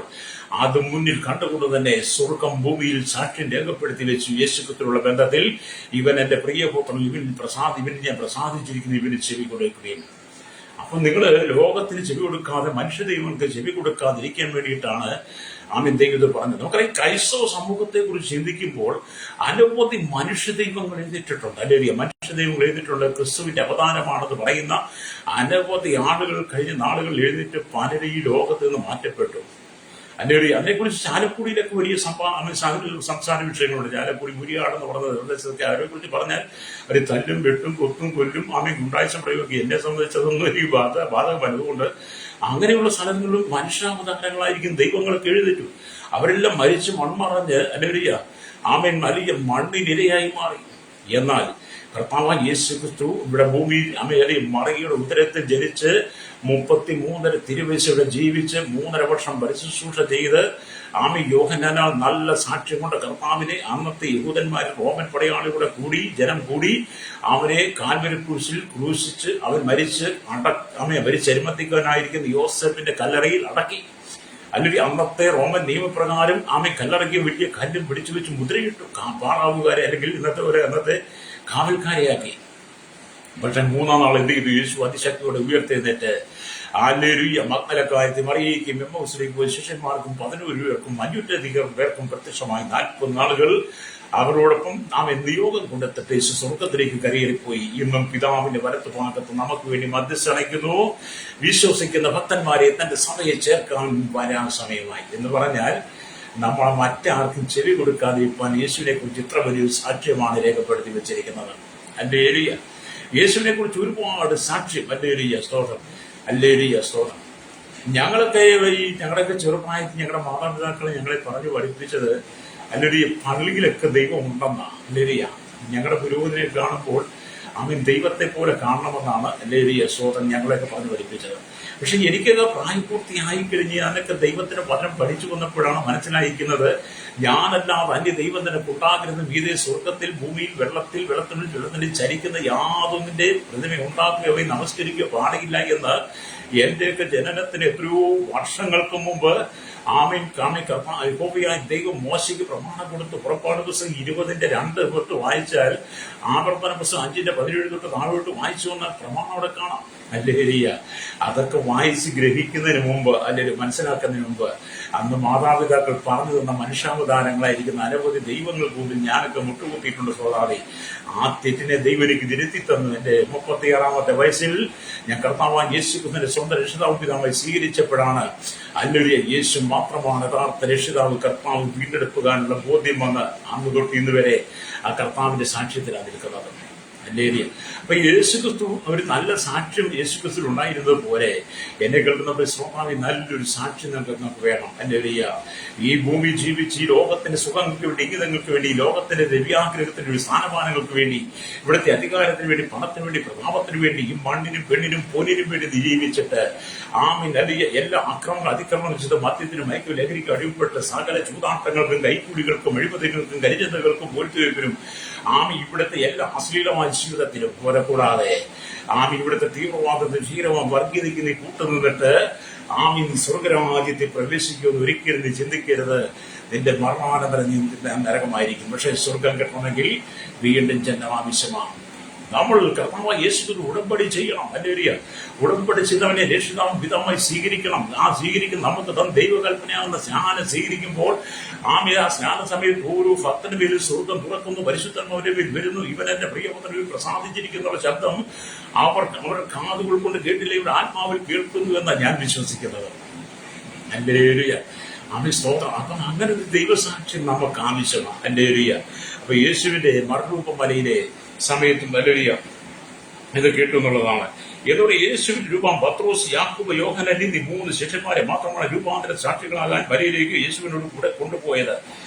അത് മുന്നിൽ കണ്ടുകൊണ്ട് തന്നെ സ്വർഗം ഭൂമിയിൽ സാക്ഷ്യം രേഖപ്പെടുത്തി വെച്ചു. യേശുക്രിസ്തുവിനുള്ള ബന്ധത്തിൽ, ഇവൻ എന്റെ പ്രിയപുത്രൻ, ഇവൻ ഞാൻ പ്രസാദിച്ചിരിക്കുന്നു, ഇവന് ചെവി കൊടുക്കുകയും. അപ്പൊ നിങ്ങൾ ലോകത്തിന് ചെവി കൊടുക്കാതെ, മനുഷ്യ ദൈവങ്ങൾക്ക് ചെവി കൊടുക്കാതിരിക്കാൻ വേണ്ടിയിട്ടാണ് ദൈവം ഇത് പറഞ്ഞത്. നമുക്കറിയാം, ക്രൈസ്തവ സമൂഹത്തെ കുറിച്ച് ചിന്തിക്കുമ്പോൾ അനവധി മനുഷ്യ ദൈവങ്ങൾ എഴുതിയിട്ടുണ്ട്. അല്ലെങ്കിൽ മനുഷ്യ ദൈവങ്ങൾ എഴുതിയിട്ടുണ്ട്. ക്രിസ്തുവിന്റെ അവതാരമാണെന്ന് പറയുന്ന അനവധി ആളുകൾ കഴിഞ്ഞ നാളുകളിൽ എഴുതിയിട്ട് പലരും ഈ ലോകത്ത് നിന്ന് മാറ്റപ്പെട്ടു. അല്ലെങ്കിൽ അതിനെക്കുറിച്ച് ചാലക്കുടിയിലൊക്കെ വലിയ സംസാര വിഷയങ്ങളുണ്ട്. ചാലക്കുടി മുരിയാടെന്ന് പറഞ്ഞത് അവരെ കുറിച്ച് പറഞ്ഞാൽ അവർ തല്ലും വെട്ടും കൊത്തും കൊല്ലും ഗുണ്ടായിസം പ്രയോഗിക്കും. എന്നെ സംബന്ധിച്ചതൊന്നും എനിക്ക് ബാധകമല്ല. അതുകൊണ്ട് അങ്ങനെയുള്ള സ്ഥലങ്ങളിലും മനുഷ്യാവതാരങ്ങളായിരിക്കും ദൈവങ്ങളൊക്കെ എഴുതിട്ടു. അവരെല്ലാം മരിച്ച് മൺമറഞ്ഞ് അല്ലെങ്കിൽ വലിയ മണ്ണിനിരയായി മാറി. എന്നാൽ കർത്താവായ യേശു ക്രിസ്തു ഇവിടെ ഭൂമിയിൽ മറിയുടെ ഉത്തരത്തിൽ ജനിച്ച് 33 തിരുവയസ്സോടെ ജീവിച്ച് 3.5 വർഷം പരിശുശ്രൂഷ ചെയ്ത് യോഹന്നാനാൽ നല്ല സാക്ഷ്യം കൊണ്ട് കർത്താവിനെ അന്നത്തെ യഹൂദന്മാർ, റോമൻ പടയാളികളുടെ ജനം കൂടി അവനെ കാൽവരി ക്രൂശിൽ ക്രൂശിച്ച് അവൻ മരിച്ചരിമത്തിക്കാനായിരിക്കുന്ന യോസേഫിന്റെ കല്ലറയിൽ അടക്കി. അല്ലെങ്കിൽ അന്നത്തെ റോമൻ നിയമപ്രകാരം കല്ലറയ്ക്ക് വലിയ കല്ലും പിടിച്ചു വെച്ച് മുദ്രയിട്ടു. പാറാവുകാരെ അല്ലെങ്കിൽ അന്നത്തെ കാവൽക്കാരെയാക്കി. പക്ഷെ 3-ാം നാൾ എന്ത് ചെയ്തു? യേശു അതിശക്തിയോടെ ഉയർത്തെഴുന്നേറ്റ് മഗ്ദലക്കായത്തി മറിയയ്ക്കും എമ്മൗസിലേക്ക് പോയി ശിഷ്യന്മാർക്കും 11 പേർക്കും 500 പേർക്കും പ്രത്യക്ഷമായി 40 നാളുകൾ അവരോടൊപ്പം നിയോഗം കൊണ്ടെത്തിട്ട് യേശു സ്വർഗത്തിലേക്ക് കരയേറിപ്പോയി. ഇന്നും പിതാവിന്റെ വലത്ത് ഭാഗത്ത് നമുക്ക് വേണ്ടി മധ്യസ്ഥണയ്ക്കുന്നു. വിശ്വസിക്കുന്ന ഭക്തന്മാരെ തന്റെ സഭയെ ചേർക്കാൻ വരാൻ സമയമായി എന്ന് പറഞ്ഞാൽ, നമ്മൾ മറ്റാർക്കും ചെവി കൊടുക്കാതിരിക്കാൻ യേശുവിനെ കുറിച്ച് ഇത്ര വലിയൊരു സാക്ഷ്യമാണ് രേഖപ്പെടുത്തി വെച്ചിരിക്കുന്നത്. ഹല്ലേലൂയ. യേശുവിനെ കുറിച്ച് ഒരുപാട് സാക്ഷ്യം. ഹല്ലേലൂയ, സ്തോത്രം, ഹല്ലേലൂയ, സ്തോത്രം. ഞങ്ങളുടെയൊക്കെ ചെറുപ്രായത്തിൽ ഞങ്ങളുടെ മാതാപിതാക്കളെ ഞങ്ങളെ പറഞ്ഞു പഠിപ്പിച്ചത് അല്ലെങ്കിൽ പള്ളിയിലൊക്കെ ദൈവം ഉണ്ടെന്നാണ്. ഹല്ലേലൂയ. ഞങ്ങളുടെ പുരോഹിതനെ കാണുമ്പോൾ ദൈവത്തെ പോലെ കാണണമെന്നാണ് ഹല്ലേലൂയ, സ്തോത്രം, ഞങ്ങളെയൊക്കെ പറഞ്ഞു പഠിപ്പിച്ചത്. പക്ഷെ എനിക്കൊക്കെ പ്രായപൂർത്തിയായി കഴിഞ്ഞ് ഞാനൊക്കെ ദൈവത്തിന്റെ വചനം പഠിച്ചു വന്നപ്പോഴാണ് മനസ്സിലായിരിക്കുന്നത്, ഞാനല്ലാതെ അന്യ ദൈവം തന്നെ ഉണ്ടാകരുന്ന മീതെ സ്വർഗത്തിൽ ഭൂമിയിൽ വെള്ളത്തിൽ ചരിക്കുന്ന യാതൊന്നിന്റെ പ്രതിമ ഉണ്ടാക്കുകയോ നമസ്കരിക്കുകയോ പാടില്ല എന്ന് എന്റെയൊക്കെ ജനനത്തിന് എത്രയോ വർഷങ്ങൾക്ക് മുമ്പ് ദൈവം മോശയ്ക്ക് പ്രമാണം കൊടുത്ത് പുറപ്പാട് പുസ്തകം 20:2 തൊട്ട് വായിച്ചാൽ ആവർത്തന പുസ്തകം 5:17 തൊട്ട് താഴോട്ട് വായിച്ചു വന്ന പ്രമാണം അവിടെ കാണാം. ഹല്ലേലൂയ. അതൊക്കെ വായിച്ച് ഗ്രഹിക്കുന്നതിന് മുമ്പ് അല്ലെങ്കിൽ മനസ്സിലാക്കുന്നതിന് മുമ്പ് അന്ന് മാതാപിതാക്കൾ പറഞ്ഞു തന്ന മനുഷ്യാവതാരങ്ങളായിരിക്കുന്ന അനവധി ദൈവങ്ങൾ കൂടി ഞാനൊക്കെ മുട്ടുകുത്തിയിട്ടുണ്ട്. സോദാവേ, ആ തെറ്റിനെ ദൈവം എനിക്ക് തിരുത്തി തന്നു. എന്റെ 36-ാമത്തെ വയസ്സിൽ ഞാൻ കർത്താവാൻ യേശു ക്രിസ്തുവിന്റെ സ്വന്തം രക്ഷിതാവ് പിതാവായി സ്വീകരിച്ചപ്പോഴാണ് ഹല്ലേലൂയ, യേശു മാത്രമാണ് യഥാർത്ഥ രക്ഷിതാവ്, കർത്താവ് വീണ്ടെടുക്കാനുള്ള ബോധ്യം വന്ന് അന്ന് തൊട്ട് ഇന്ന് വരെ ആ കർത്താവിന്റെ സാക്ഷ്യത്തിലാണ് നിൽക്കുന്നത്. അല്ലേരിയ. അപ്പൊ യേശുക്രിസ്തു ഒരു നല്ല സാക്ഷ്യം യേശുക്രിസ്തു ഉണ്ടായിരുന്നത് പോലെ എന്നെ കേൾക്കുന്ന ശ്രോതാവി നല്ലൊരു സാക്ഷ്യം നമുക്ക് വേണം. അല്ലേരിയ. ഈ ഭൂമി ജീവിച്ച് ഈ ലോകത്തിന്റെ സുഖങ്ങൾക്ക് വേണ്ടി, ഇംഗിതങ്ങൾക്ക് വേണ്ടി, ലോകത്തിന്റെ ദിവ്യാഗ്രഹത്തിന് വേണ്ടി, സ്ഥാനമാനങ്ങൾക്ക് വേണ്ടി, ഇവിടുത്തെ അധികാരത്തിന് വേണ്ടി, പണത്തിന് വേണ്ടി, പ്രതാപത്തിന് വേണ്ടി, ഈ മണ്ണിനും പെണ്ണിനും പൊന്നിനും വേണ്ടി ജീവിച്ചിട്ട് അല്ലിയ എല്ലാ അക്രമങ്ങൾ അതിക്രമങ്ങൾ ചെയ്ത് മദ്യത്തിനും മയക്കും ലഹരിക്കും അടിമപ്പെട്ട് സകല ചൂതാട്ടങ്ങൾക്കും കൈക്കൂലികൾക്കും അഴിമതികൾക്കും കരിചന്തകൾക്കും പോലീസുകൾക്കും ഇവിടുത്തെ എല്ലാ അശ്ലീലമായ ജീവിതത്തിലും കൂടാതെ ഇവിടുത്തെ തീവ്രവാദത്തിൽ ക്ഷീരവും വർഗീയതയ്ക്ക് നീ കൂട്ടുനിന്നിട്ട് നീ സ്വർഗരാജ്യത്തിൽ പ്രവേശിക്കുമെന്ന് ഒരിക്കലും നീ ചിന്തിക്കരുത്. നിന്റെ മരണാനന്തരം നരകമായിരിക്കും. പക്ഷെ സ്വർഗം കിട്ടണമെങ്കിൽ വീണ്ടും ജന്മം ആവശ്യമാണ്. നമ്മൾ കർത്താവായ യേശുവിന് ഉടമ്പടി ചെയ്യണം. അല്ലേരിയ. ഉടമ്പടി ചെയ്തവനെ രക്ഷിതാവും പിതാവായി സ്വീകരിക്കണം. സ്വീകരിക്കുന്ന നമുക്ക് ദൈവകൽപ്പനയാകുന്ന സ്നാനം സ്വീകരിക്കുമ്പോൾ ആ സ്നാന സമയത്ത് ഓരോ ഭക്തന്റെ പേരിൽ സ്വർഗം തുറക്കുന്നു, പരിശുദ്ധന്മാരുടെ പേരിൽ വരുന്നു. ഇവൻ എന്റെ പ്രിയപുത്രനിൽ പ്രസാദിച്ചിരിക്കുന്ന ശബ്ദം അവരുടെ കാതുകൾ കൊണ്ട് കേട്ടില്ല, ഇവരുടെ ആത്മാവിൽ കേൾക്കുന്നു എന്നാണ് ഞാൻ വിശ്വസിക്കുന്നത്. അല്ലേരിയ. സ്തോത്രം. അപ്പം അങ്ങനെ ഒരു ദൈവസാക്ഷ്യം നമുക്ക് ആവശ്യമാണ്. അല്ലേരിയ. അപ്പൊ യേശുവിന്റെ മറുരൂപമലയിലെ സമയത്തും അല്ലേരിയ ഇത് കേട്ടു എന്നുള്ളതാണ്. ഏതോടെ യേശുവിന്റെ രൂപം പത്രോസ്, യാക്കോബ്, യോഹന്നാൻ എന്നീ 3 ശിഷ്യന്മാരെ മാത്രമാണ് രൂപാന്തര സാക്ഷികളാകാൻ വരയിലേക്ക് യേശുവിനോട് കൂടെ കൊണ്ടുപോയത്.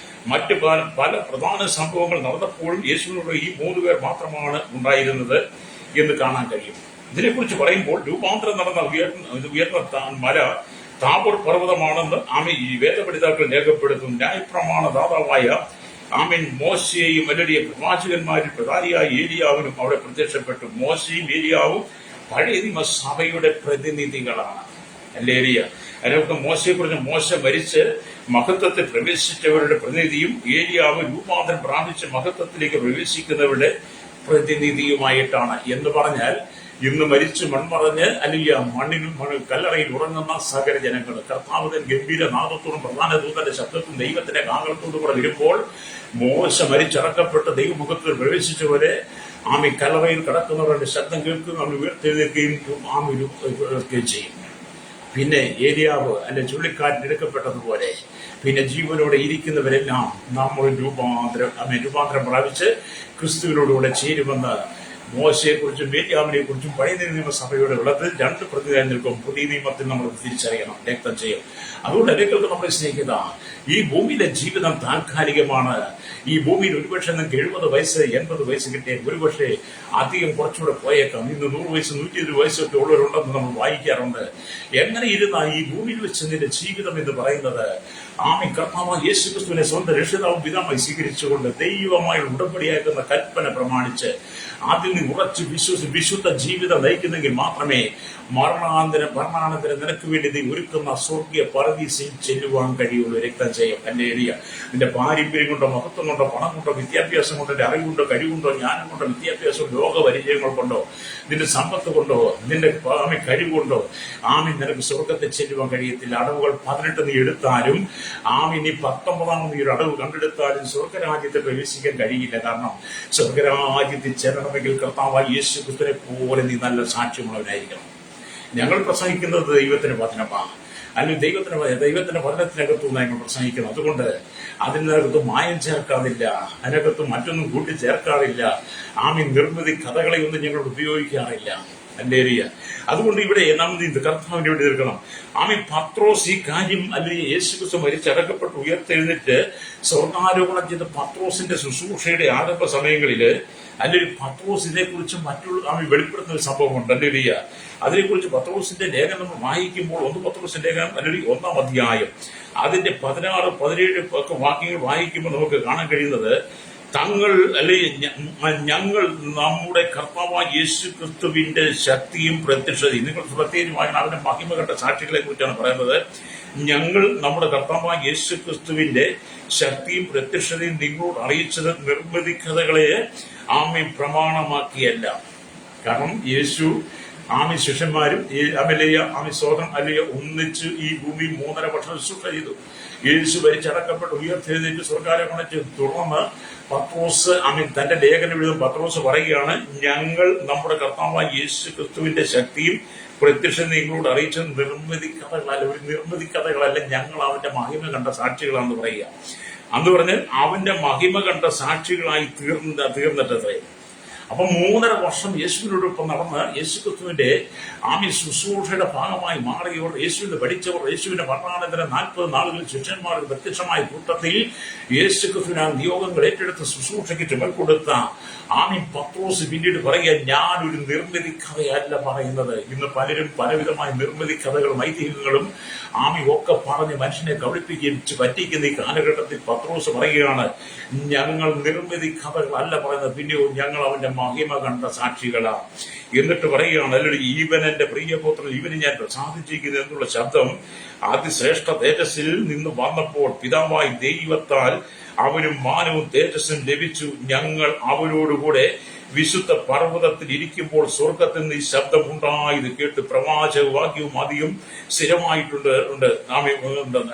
മറ്റ് പല പ്രധാന സംഭവങ്ങൾ നടന്നപ്പോഴും യേശുവിനോട് ഈ 3 പേർ മാത്രമാണ് ഉണ്ടായിരുന്നത് എന്ന് കാണാൻ കഴിയും. ഇതിനെക്കുറിച്ച് പറയുമ്പോൾ രൂപാന്തരം നടന്ന ഉയർന്ന മല താബോർ പർവ്വതമാണെന്ന് ഈ വേദപഠിതാക്കൾ രേഖപ്പെടുത്തും. ന്യായപ്രമാണ ദാതാവായ മോശയെയും അല്ലേരിയ പ്രവാചകന്മാരിൽ പ്രധാനിയായ ഏലിയാവിനും അവിടെ പ്രത്യക്ഷപ്പെട്ടു. മോശയും ഏലിയാവും പഴയ നിയമസഭയുടെ പ്രതിനിധികളാണ്. അല്ലേരിയ. അതിനൊക്കെ മോശയെക്കുറിച്ച് മോശ മരിച്ച് മഹത്വത്തിൽ പ്രവേശിച്ചവരുടെ പ്രതിനിധിയും ഏലിയാവ് രൂപാന്തരം പ്രാപിച്ച് മഹത്വത്തിലേക്ക് പ്രവേശിക്കുന്നവരുടെ പ്രതിനിധിയുമായിട്ടാണ്. എന്ന് പറഞ്ഞാൽ ഇന്ന് മരിച്ച് മൺമറഞ്ഞ് അല്ലെങ്കിൽ മണ്ണിനും കല്ലറയിൽ ഉറങ്ങുന്ന സകല ജനങ്ങൾ കർത്താവിന്റെ ഗംഭീര നാദത്തോടും പ്രധാന ദൂതന്റെ ശബ്ദത്തും ദൈവത്തിന്റെ കാഹളത്തോടും കൂടെ വരുമ്പോൾ മോശ മരിച്ചടക്കപ്പെട്ട് ദൈവമുഖത്തിൽ പ്രവേശിച്ചവരെ കല്ലറയിൽ കിടക്കുന്നവരുടെ ശബ്ദം കേൾക്കുകയും അവർ ഉയർത്തെഴുന്നേൽക്കുകയും ചെയ്യും. പിന്നെ ഏലിയാവ് ചുഴലിക്കാറ്റിനെടുക്കപ്പെട്ടതുപോലെ പിന്നെ ജീവനോടെ ഇരിക്കുന്നവരെല്ലാം നമ്മൾ രൂപാന്തരം പ്രാപിച്ച് ക്രിസ്തുവിനോടുകൂടെ ചേരുമെന്ന് മോശയെക്കുറിച്ചും ഏലിയാവിനെ കുറിച്ചും പഴയ നിയമസഭയുടെ വെള്ളത്തിൽ 2 പ്രതിനിധികൾ നിൽക്കും. പുതിയ നിയമത്തിൽ നമ്മൾ തിരിച്ചറിയണം, രക്തം ചെയ്യും. അതുകൊണ്ട് അതിനേക്കൊക്കെ നമ്മളെ സ്നേഹിത ഈ ഭൂമിയിലെ ജീവിതം താൽക്കാലികമാണ്. ഈ ഭൂമിയിൽ ഒരുപക്ഷെ നിങ്ങൾക്ക് 70 വയസ്സ് 80 വയസ്സ് കിട്ടിയ ഒരുപക്ഷെ അധികം കുറച്ചുകൂടെ പോയേക്കാം. ഇന്ന് 100 വയസ്സ് 120 വയസ്സൊക്കെ ഉള്ളവരുണ്ടെന്ന് നമ്മൾ വായിക്കാറുണ്ട്. എങ്ങനെ ഇരുന്ന ഈ ഭൂമിയിൽ വെച്ച് നിന്റെ ജീവിതം എന്ന് പറയുന്നത് കർത്താവായ യേശുക്രിസ്തുവിനെ സ്വന്തം രക്ഷിതാവും പിതാവായി സ്വീകരിച്ചുകൊണ്ട് ദൈവമായി ഉടമ്പടിയാക്കുന്ന കൽപ്പന പ്രമാണിച്ച് അതിൽ നിന്ന് ഉറച്ച് വിശുദ്ധ ജീവിതം നയിക്കുന്നെങ്കിൽ മാത്രമേ മരണാനന്തരം നിനക്ക് വേണ്ടി നീ ഒരുക്കുന്ന സ്വർഗീയ പരദീസയിൽ ചെല്ലുവാൻ കഴിയുള്ളൂ. രക്തം ചെയ്യും. അല്ലേരിയ. നിന്റെ പാരമ്പര്യം കൊണ്ടോ മഹത്വം കൊണ്ടോ പണം കൊണ്ടോ വിദ്യാഭ്യാസം കൊണ്ടോ അറിവുണ്ടോ കഴിവുണ്ടോ ജ്ഞാനം കൊണ്ടോ വിദ്യാഭ്യാസം ലോകപരിചയങ്ങൾ കൊണ്ടോ നിന്റെ സമ്പത്ത് കൊണ്ടോ നിന്റെ കഴിവുകൊണ്ടോ നിനക്ക് സ്വർഗത്തിൽ ചെല്ലുവാൻ കഴിയത്തില്ല. അടവുകൾ 18 നീ എടുത്താലും നീ 19 ഒരു അടവ് കണ്ടെടുത്താലും സ്വർഗരാജ്യത്തെ പ്രവേശിക്കാൻ കഴിയില്ല. കാരണം സ്വർഗരാജ്യത്തിൽ ചെല്ലണമെങ്കിൽ കർത്താവായ യേശുക്രിസ്തുവിനെ പോലെ നീ നല്ല സാക്ഷ്യമുള്ളവനായിരിക്കണം. ഞങ്ങൾ പ്രസംഗിക്കുന്നത് ദൈവത്തിന്റെ വചനമാണ്. അല്ലെങ്കിൽ ദൈവത്തിന്റെ വചനത്തിനകത്തുനിന്ന് ഞങ്ങൾ പ്രസംഗിക്കുന്നത്. അതുകൊണ്ട് അതിനകത്ത് മായം ചേർക്കാറില്ല, അതിനകത്ത് മറ്റൊന്നും കൂട്ടി ചേർക്കാറില്ല. നിർമ്മിതി കഥകളെ ഒന്നും ഞങ്ങൾ ഉപയോഗിക്കാറില്ല. അല്ലേരിയ. അതുകൊണ്ട് ഇവിടെ നാം കർത്താവിന്റെ വേണ്ടി നിൽക്കണം. പത്രോസ് ഈ കാര്യം അല്ലെങ്കിൽ യേശുക്രിസ്തു മരിച്ചടക്കപ്പെട്ട് ഉയർത്തെഴുന്നിട്ട് സ്വർഗാരോപണം ചെയ്ത പത്രോസിന്റെ ശുശ്രൂഷയുടെ ആരംഭ സമയങ്ങളില് അല്ലെങ്കിൽ പത്രോസിനെ കുറിച്ച് മറ്റുള്ള വെളിപ്പെടുത്തുന്ന ഒരു സംഭവമുണ്ട്. അല്ലേരിയ. അതിനെക്കുറിച്ച് പത്രോസിന്റെ ലേഖനം നമ്മൾ വായിക്കുമ്പോൾ 1 പത്രോസിന്റെ ലേഖനം അല്ലെങ്കിൽ 1-ാം അധ്യായം അതിന്റെ 16, 17 ഒക്കെ വാക്യങ്ങൾ വായിക്കുമ്പോൾ നമുക്ക് കാണാൻ കഴിയുന്നത് ഞങ്ങൾ നമ്മുടെ കർത്താവായ യേശു ക്രിസ്തുവിന്റെ ശക്തിയും പ്രത്യക്ഷതയും, നിങ്ങൾ പ്രത്യേകമായി അവന്റെ മഹിമകെട്ട സാക്ഷികളെ കുറിച്ചാണ് പറയുന്നത്. ഞങ്ങൾ നമ്മുടെ കർത്താവായ യേശു ക്രിസ്തുവിന്റെ ശക്തിയും പ്രത്യക്ഷതയും നിങ്ങളോട് അറിയിച്ചത് നിർമ്മിതി കഥകളെ പ്രമാണമാക്കിയല്ല. കാരണം യേശു ശിഷ്യന്മാരും സ്വതം അല്ലെങ്കിൽ ഒന്നിച്ച് ഈ ഭൂമി 3.5 വർഷം ശുശ്രൂഷ ചെയ്തു. യേശു മരിച്ചടക്കപ്പെട്ട് ഉയർത്തെഴുന്നേറ്റ് സ്വർഗാരോപണം ചെയ്തു. തുടർന്ന് പത്രോസ് തന്റെ ലേഖനം എഴുതും. പത്രോസ് പറയുകയാണ്, ഞങ്ങൾ നമ്മുടെ കർത്താവായ യേശു ക്രിസ്തുവിന്റെ ശക്തിയും പ്രത്യക്ഷം നിങ്ങളോട് അറിയിച്ച നിർമ്മിതി കഥകളല്ല, ഞങ്ങൾ അവന്റെ മഹിമ കണ്ട സാക്ഷികളാണെന്ന് പറയുക. അന്ന് പറഞ്ഞാൽ അവന്റെ മഹിമ കണ്ട സാക്ഷികളായി തീർന്നിട്ടത്രേ. അപ്പൊ 3.5 വർഷം യേശുവിനോടൊപ്പം നടന്ന് യേശുക്രിസ്തുവിന്റെ ശുശ്രൂഷയുടെ ഭാഗമായി മാറിയവർ, യേശുവിനെ പഠിച്ചവർ, യേശുവിന്റെ മരണാനന്തരം 40 നാളുകളിൽ ശിഷ്യന്മാർക്ക് പ്രത്യക്ഷമായ കൂട്ടത്തിൽ യേശുക്രിസ്തുവിന് നിയോഗങ്ങൾ ഏറ്റെടുത്ത് ശുശ്രൂഷയ്ക്ക് ചുമൽ കൊടുത്ത പത്രോസ് പിന്നീട് പറയുക, ഞാനൊരു നിർമ്മിതി കഥയല്ല പറയുന്നത്. ഇന്ന് പലരും പലവിധമായ നിർമ്മിതി കഥകളും ഐതിഹ്യങ്ങളും ഒക്കെ പറഞ്ഞ് മനുഷ്യനെ കബളിപ്പിക്കുകയും പറ്റിക്കുന്ന ഈ കാലഘട്ടത്തിൽ പത്രോസ് പറയുകയാണ്, ഞങ്ങൾ നിർമ്മിതി കഥകളല്ല പറയുന്നത്, പിന്നെയോ ഞങ്ങൾ അവന്റെ മഹിമ കണ്ട സാക്ഷികളാണ്. എന്നിട്ട് പറയുകയാണ്, അല്ലെങ്കിൽ ഈവൻ എന്റെ പ്രിയപുത്രൻ, ഇവന് ഞാൻ പ്രസാദിച്ചിരിക്കുന്നു എന്നുള്ള ശബ്ദം അതിശ്രേഷ്ഠ തേജസ്സിൽ നിന്ന് വന്നപ്പോൾ പിതാവായ ദൈവത്താൽ അവനും മാനവും തേജസ്സും ലഭിച്ചു. ഞങ്ങൾ അവരോടുകൂടെ വിശുദ്ധ പർവ്വതത്തിൽ ഇരിക്കുമ്പോൾ സ്വർഗത്തിൽ നിന്ന് ഈ ശബ്ദം ഉണ്ടായത് കേട്ട് പ്രവാചക വാക്യവും അധികം സ്ഥിരമായിട്ടുണ്ട്.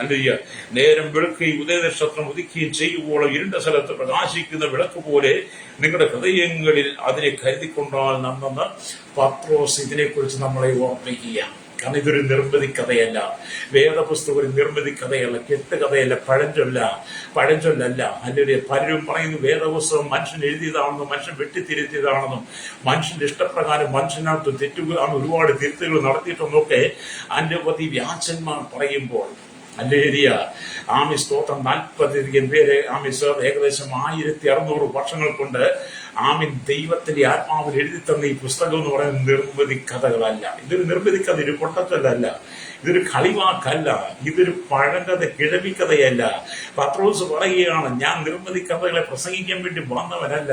അല്ലയ്യ, നേരം വെളുക്കുകയും ഉദയനക്ഷത്രം ഉദിക്കുകയും ചെയ്യുമ്പോൾ ഇരുണ്ട സ്ഥലത്ത് പ്രകാശിക്കുന്ന വിളക്ക് പോലെ നിങ്ങളുടെ ഹൃദയങ്ങളിൽ അതിനെ കരുതിക്കൊണ്ടാൽ നന്നെന്ന് പത്രോസ് ഇതിനെക്കുറിച്ച് നമ്മളെ ഓർമ്മിക്കുക. കാരണം ഇതൊരു നിർമ്മിതി കഥയല്ല, വേദപുസ്തകം ഒരു നിർമ്മിതി കഥയല്ല, കെട്ടുകഥയല്ല, പഴഞ്ചൊല്ലല്ല. അല്ലെങ്കിൽ പലരും പറയുന്നു വേദപുസ്തകം മനുഷ്യൻ എഴുതിയതാണെന്നും മനുഷ്യൻ വെട്ടിത്തിരുത്തിയതാണെന്നും മനുഷ്യന്റെ ഇഷ്ടപ്രകാരം മനുഷ്യനകത്ത് തെറ്റുകൾ ഒരുപാട് തിരുത്തുകൾ നടത്തിയിട്ടുണ്ടെന്നൊക്കെ അനവധി വ്യാജന്മാർ പറയുമ്പോൾ അല്ലേരിയ സ്തോത്രം 40 പേര് ഏകദേശം 1600 വർഷങ്ങൾ കൊണ്ട് ദൈവത്തിന്റെ ആത്മാവിൽ എഴുതി തന്ന ഈ പുസ്തകം എന്ന് പറയുന്നത് നിർമ്മിതി കഥകളല്ല. ഇതൊരു നിർമ്മിതി കഥ, ഒരു പൊട്ടച്ചൊല്ലല്ല, ഇതൊരു കളിവാക്കല്ല, ഇതൊരു പഴങ്കഥ, കിഴവിക്കഥയല്ല. പത്രോസ് പറയുകയാണ്, ഞാൻ നിർമ്മിതി കഥകളെ പ്രസംഗിക്കാൻ വേണ്ടി വന്നവനല്ല,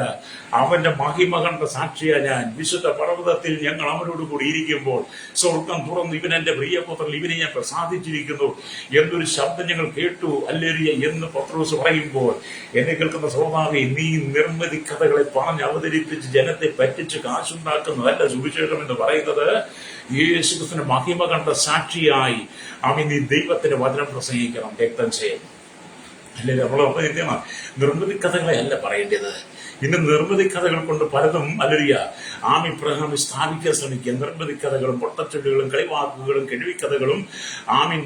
അവന്റെ മഹിമ കണ്ട സാക്ഷിയാ ഞാൻ. വിശുദ്ധ പർവ്വതത്തിൽ ഞങ്ങൾ അവരോട് കൂടി ഇരിക്കുമ്പോൾ സ്വർഗം തുറന്നു, ഇവൻ എന്റെ പ്രിയപുത്രൻ, ഇവനെ ഞാൻ പ്രസാദിച്ചിരിക്കുന്നു എന്നൊരു ശബ്ദം ഞങ്ങൾ കേട്ടു അല്ലേരിയ എന്ന് പത്രോസ് പറയുമ്പോൾ, എന്നെ കേൾക്കുന്ന ശ്രോതാവേ, നീ നിർമ്മിതി കഥകളെ പറഞ്ഞ് അവതരിപ്പിച്ച് ജനത്തെ പറ്റിച്ച് കാശുണ്ടാക്കുന്നതല്ല സുവിശേഷം എന്ന് പറയുന്നത്. യേശുക്രിസ്തുവിന്റെ മഹിമ കണ്ട സാക്ഷിയായി നീ ദൈവത്തിന്റെ വചനം പ്രസംഗിക്കണം, രക്തം ചെയ്യണം. അല്ലെ നമ്മൾ നിർമ്മിതി കഥകളെ അല്ല പറയേണ്ടത്. ഇന്ന് നിർമ്മിതി കഥകൾ കൊണ്ട് പലതും അല്ലരിയ സ്ഥാപിക്കാൻ ശ്രമിക്കുക. നിർമ്മിതി കഥകളും പൊട്ടച്ചൊല്ലുകളും കളിവാക്കുകളും കിഴവിക്കഥകളും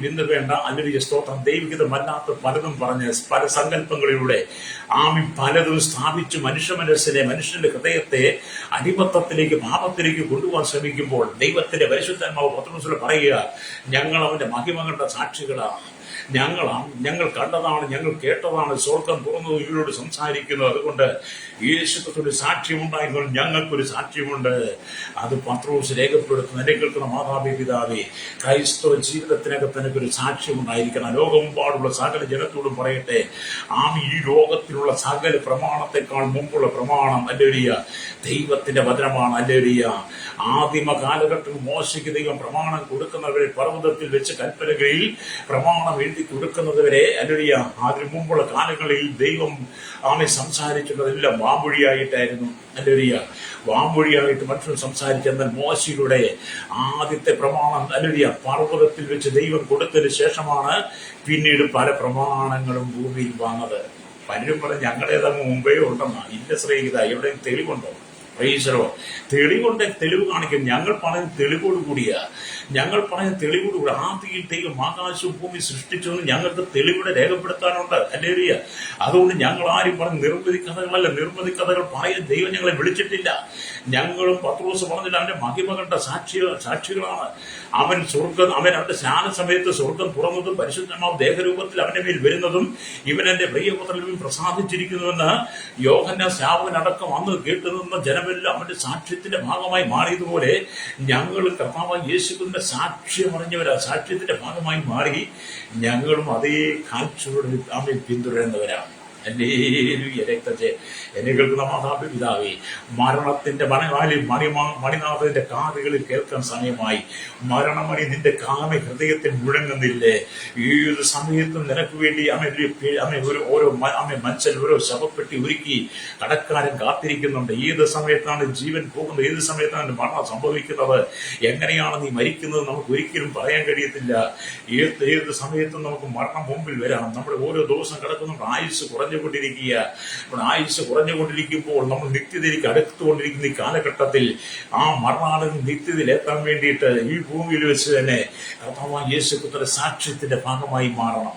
ഇന്ന് വേണ്ട അല്ലരിയ സ്തോത്രം ദൈവികതമല്ലാത്ത പലതും പറഞ്ഞ് പല സങ്കല്പങ്ങളിലൂടെ പലതും സ്ഥാപിച്ച് മനുഷ്യന്റെ ഹൃദയത്തെ അടിമത്തത്തിലേക്ക് പാപത്തിലേക്ക് കൊണ്ടുപോകാൻ ശ്രമിക്കുമ്പോൾ ദൈവത്തിന്റെ പരിശുദ്ധാത്മാവ് പത്രോസിനോട് പറയുക, ഞങ്ങൾ അവന്റെ മഹിമ കണ്ട സാക്ഷികളാണ്, ഞങ്ങൾ കണ്ടതാണ്, ഞങ്ങൾ കേട്ടതാണ്, സ്വർഗം തുറന്നു ഇവരോട് സംസാരിക്കുന്നത്. അതുകൊണ്ട് യേശുക്രിസ്തുവിന്റെ സാക്ഷ്യമുണ്ടായിരുന്നു, ഞങ്ങൾക്കൊരു സാക്ഷ്യമുണ്ട്. അത് പത്രോസ് രേഖപ്പെടുത്തുന്നു. എന്നെ കേൾക്കുന്ന മാതാപിതാവേ, ക്രൈസ്തവ ജീവിതത്തിനകത്ത് എനിക്കൊരു സാക്ഷ്യമുണ്ടായിരിക്കണം. ലോകമെമ്പാടുള്ള സകല ജനത്തോടും പറയട്ടെ, ഈ ലോകത്തിലുള്ള സകല പ്രമാണത്തെക്കാൾ മുമ്പുള്ള പ്രമാണം അല്ലേരിയ ദൈവത്തിന്റെ വചനമാണ്. അല്ലേരിയ ആദിമ കാലഘട്ടത്തിൽ മോശയ്ക്ക് ദൈവം പ്രമാണം കൊടുക്കുന്നവരെ പർവ്വതത്തിൽ വെച്ച് കൽപ്പനകളിൽ പ്രമാണം എഴുതി കൊടുക്കുന്നതുവരെ അല്ലേരിയ അതിനു മുമ്പുള്ള കാലങ്ങളിൽ ദൈവം സംസാരിച്ചിട്ടുള്ളതെല്ലാം വാമൊഴിയായിട്ടായിരുന്നു. അല്ലേരിയ വാമൊഴിയായിട്ട് മനുഷ്യൻ സംസാരിച്ചെന്നാൽ മോശയിലൂടെ ആദ്യത്തെ പ്രമാണം അല്ലേരിയ പർവ്വതത്തിൽ വെച്ച് ദൈവം കൊടുത്തതിന് ശേഷമാണ് പിന്നീട് പല പ്രമാണങ്ങളും ഭൂമിയിൽ വന്നത്. പലരും പറഞ്ഞ് ഞങ്ങളുടേതങ്ങ് മുമ്പേ ഉണ്ടെന്നാ. ഇല്ല സ്നേഹിത, എവിടെയും തെളിവുണ്ടോ? ഈശ്വരോ തെളിവുണ്ട്, തെളിവ് കാണിക്കും. ഞങ്ങൾ പറയുന്ന തെളിവോടുകൂടിയാ, ഞങ്ങൾ പറയുന്ന തെളിവോടുകൂടി ആദ്യം ദൈവം ആകാശവും ഭൂമി സൃഷ്ടിച്ചെന്ന് ഞങ്ങൾക്ക് തെളിവിടെ രേഖപ്പെടുത്താനുണ്ട്. അല്ലേറിയ അതുകൊണ്ട് ഞങ്ങൾ ആരും പറഞ്ഞ് നിർമ്മിതി കഥകളല്ല, നിർമ്മിതി കഥകൾ പറയാൻ ദൈവം ഞങ്ങളെ വിളിച്ചിട്ടില്ല. ഞങ്ങളും പത്രോസ് പറഞ്ഞില്ല, അവന്റെ മഹിമ കണ്ട സാക്ഷികളാണ്. അവൻ അവന്റെ സ്നാന സമയത്ത് സ്വർഗം തുറന്നതും പരിശുദ്ധമാവ് ദേഹരൂപത്തിൽ അവന്റെ മേൽ വരുന്നതും ഇവൻ എന്റെ പ്രിയപുത്രനും പ്രസാദിച്ചിരിക്കുന്നുവെന്ന് യോഹന്നാൻ സ്നാപകനടക്കം അന്ന് കേട്ടുനിന്ന ജനമെല്ലാം അവന്റെ സാക്ഷ്യത്തിന്റെ ഭാഗമായി മാറിയതുപോലെ ഞങ്ങൾ കർത്താവായ യേശുവിന്റെ സാക്ഷ്യം അറിഞ്ഞവരാ, സാക്ഷ്യത്തിന്റെ ഭാഗമായി മാറി ഞങ്ങളും അതേ കാഴ്ചയോടെ അവനെ പിന്തുടരുന്നവരാണ്. രക്തത്തെ എന്നെ കേൾക്കുന്ന മാതാപിതാവേ, മരണത്തിന്റെ മണിനാഥന്റെ കാതുകളിൽ കേൾക്കാൻ സമയമായി. മരണമണി നിന്റെ കാമ ഹൃദയത്തിൽ മുഴങ്ങുന്നില്ലേ? ഏത് സമയത്തും നിനക്ക് വേണ്ടി ഓരോ മനുഷ്യൻ ഓരോ ശവപ്പെട്ടി ഒരുക്കി കടക്കാരൻ കാത്തിരിക്കുന്നുണ്ട്. ഏത് സമയത്താണ് ജീവൻ പോകുന്നത്, ഏത് സമയത്താണ് മരണം സംഭവിക്കുന്നത്, എങ്ങനെയാണ് നീ മരിക്കുന്നത് നമുക്ക് ഒരിക്കലും പറയാൻ കഴിയത്തില്ല. ഏത് സമയത്തും നമുക്ക് മരണം മുമ്പിൽ വരാം. നമ്മുടെ ഓരോ ദിവസം കിടക്കുന്ന ആയുസ് കുറഞ്ഞുകൊണ്ടിരിക്കുമ്പോൾ നമ്മൾ നിത്യതയിലേക്ക് അടുത്തുകൊണ്ടിരിക്കുന്ന ഈ കാലഘട്ടത്തിൽ മരണാനന്തര നിത്യതയിൽ എത്താൻ വേണ്ടിയിട്ട് ഈ ഭൂമിയിൽ വെച്ച് തന്നെ കർത്താവായ യേശുക്രിസ്തുവിന്റെ സാക്ഷ്യത്തിന്റെ ഭാഗമായി മാറണം.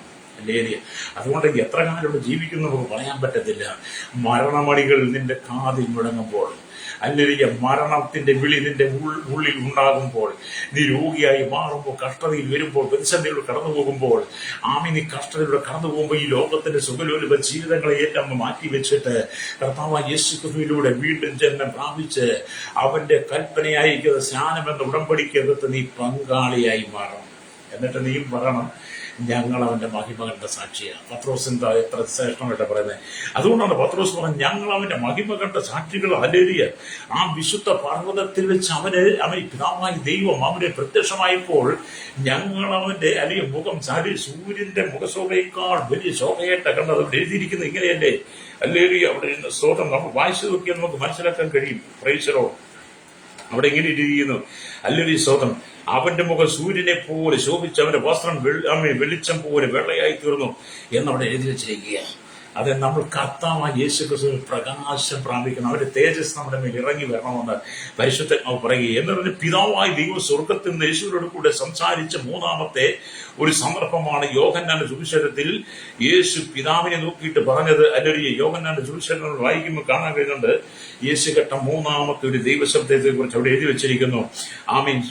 അതുകൊണ്ട് എത്ര കാലം ജീവിക്കുന്നു നമുക്ക് പറയാൻ പറ്റത്തില്ല. മരണമണികൾ നിന്റെ കാതിൽ മുടങ്ങുമ്പോൾ അല്ലെങ്കിൽ മരണത്തിന്റെ വിളി നിന്റെ ഉള്ളിൽ ഉണ്ടാകുമ്പോൾ, നീ രോഗിയായി മാറുമ്പോൾ, കഷ്ടതയിൽ വരുമ്പോൾ, പ്രതിസന്ധിയിലൂടെ കടന്നു പോകുമ്പോൾ, നീ കഷ്ടതയിലൂടെ കടന്നു പോകുമ്പോൾ ഈ ലോകത്തിന്റെ സുഖലോലുപ ജീവിതങ്ങളെ എല്ലാം മാറ്റിവെച്ചിട്ട് കർത്താവായ യേശു ക്രിസ്തുവിലൂടെ വീണ്ടും ജന്മം പ്രാപിച്ച് അവന്റെ കൽപ്പനയായിരിക്കുന്ന സ്നാനം എന്ന ഉടമ്പടിക്കകത്ത് നീ പങ്കാളിയായി മാറണം. എന്നിട്ട് നീയും പറയണം, ഞങ്ങൾ അവന്റെ മഹിമ കണ്ട സാക്ഷിയാണ്. പത്രോസ് എന്താ എത്ര ശ്രേഷ്ഠമായിട്ട് പറയുന്നത്. അതുകൊണ്ടാണ് പത്രോസ് പറഞ്ഞത്, ഞങ്ങൾ അവന്റെ മഹിമ കണ്ട സാക്ഷികൾ. ഹല്ലേലൂയ. ആ വിശുദ്ധ പർവ്വതത്തിൽ വെച്ച് അവൻ പിതാവായ ദൈവം അവനെ പ്രത്യക്ഷമായപ്പോൾ ഞങ്ങൾ അവന്റെ അല്ലെങ്കിൽ മുഖം ചാടി സൂര്യന്റെ മുഖശോഭയേക്കാൾ വലിയ ശോഭയായിട്ട് കണ്ടത്. അവിടെ എഴുതിയിരിക്കുന്നത് ഇങ്ങനെയല്ലേ? ഹല്ലേലൂയ. അവിടെ സ്തോത്രം നമ്മൾ വായിച്ചു നോക്കിയാൽ നമുക്ക് മനസ്സിലാക്കാൻ കഴിയും. Praise the Lord. അവിടെ ഇങ്ങനെ ഇരിക്കുന്നു. ഹല്ലേലൂയ. സ്തോത്രം. അവന്റെ മുഖം സൂര്യനെ പോലെ ശോഭിച്ച് അവന്റെ വസ്ത്രം വെളിച്ചം പോലെ വെള്ളയായി തീർന്നു എന്നവിടെ എഴുതി വെച്ചിരിക്കുക. അത് നമ്മൾ കർത്താവായ യേശു ക്രിസ്തുവിൽ പ്രകാശം പ്രാപിക്കണം. അവന്റെ തേജസ് നമ്മുടെ മേൽ ഇറങ്ങി വരണമെന്ന് പരിശുദ്ധാത്മാവ് പറയുക. എന്ന് പറഞ്ഞ് പിതാവായ ദൈവം സ്വർഗത്തിൽ നിന്ന് യേശുവിനോട് കൂടെ സംസാരിച്ച മൂന്നാമത്തെ ഒരു സന്ദർഭമാണ് യോഹന്നാന്റെ സുവിശേഷത്തിൽ യേശു പിതാവിനെ നോക്കിയിട്ട് പറഞ്ഞത്. അല്ലെങ്കിൽ യോഹന്നാന്റെ സുവിശേഷം വായിക്കുമ്പോൾ കാണാൻ കഴിയുന്നുണ്ട്, യേശു കേട്ട മൂന്നാമത്തെ ഒരു ദൈവശബ്ദത്തെ കുറിച്ച് അവിടെ എഴുതി വെച്ചിരിക്കുന്നു.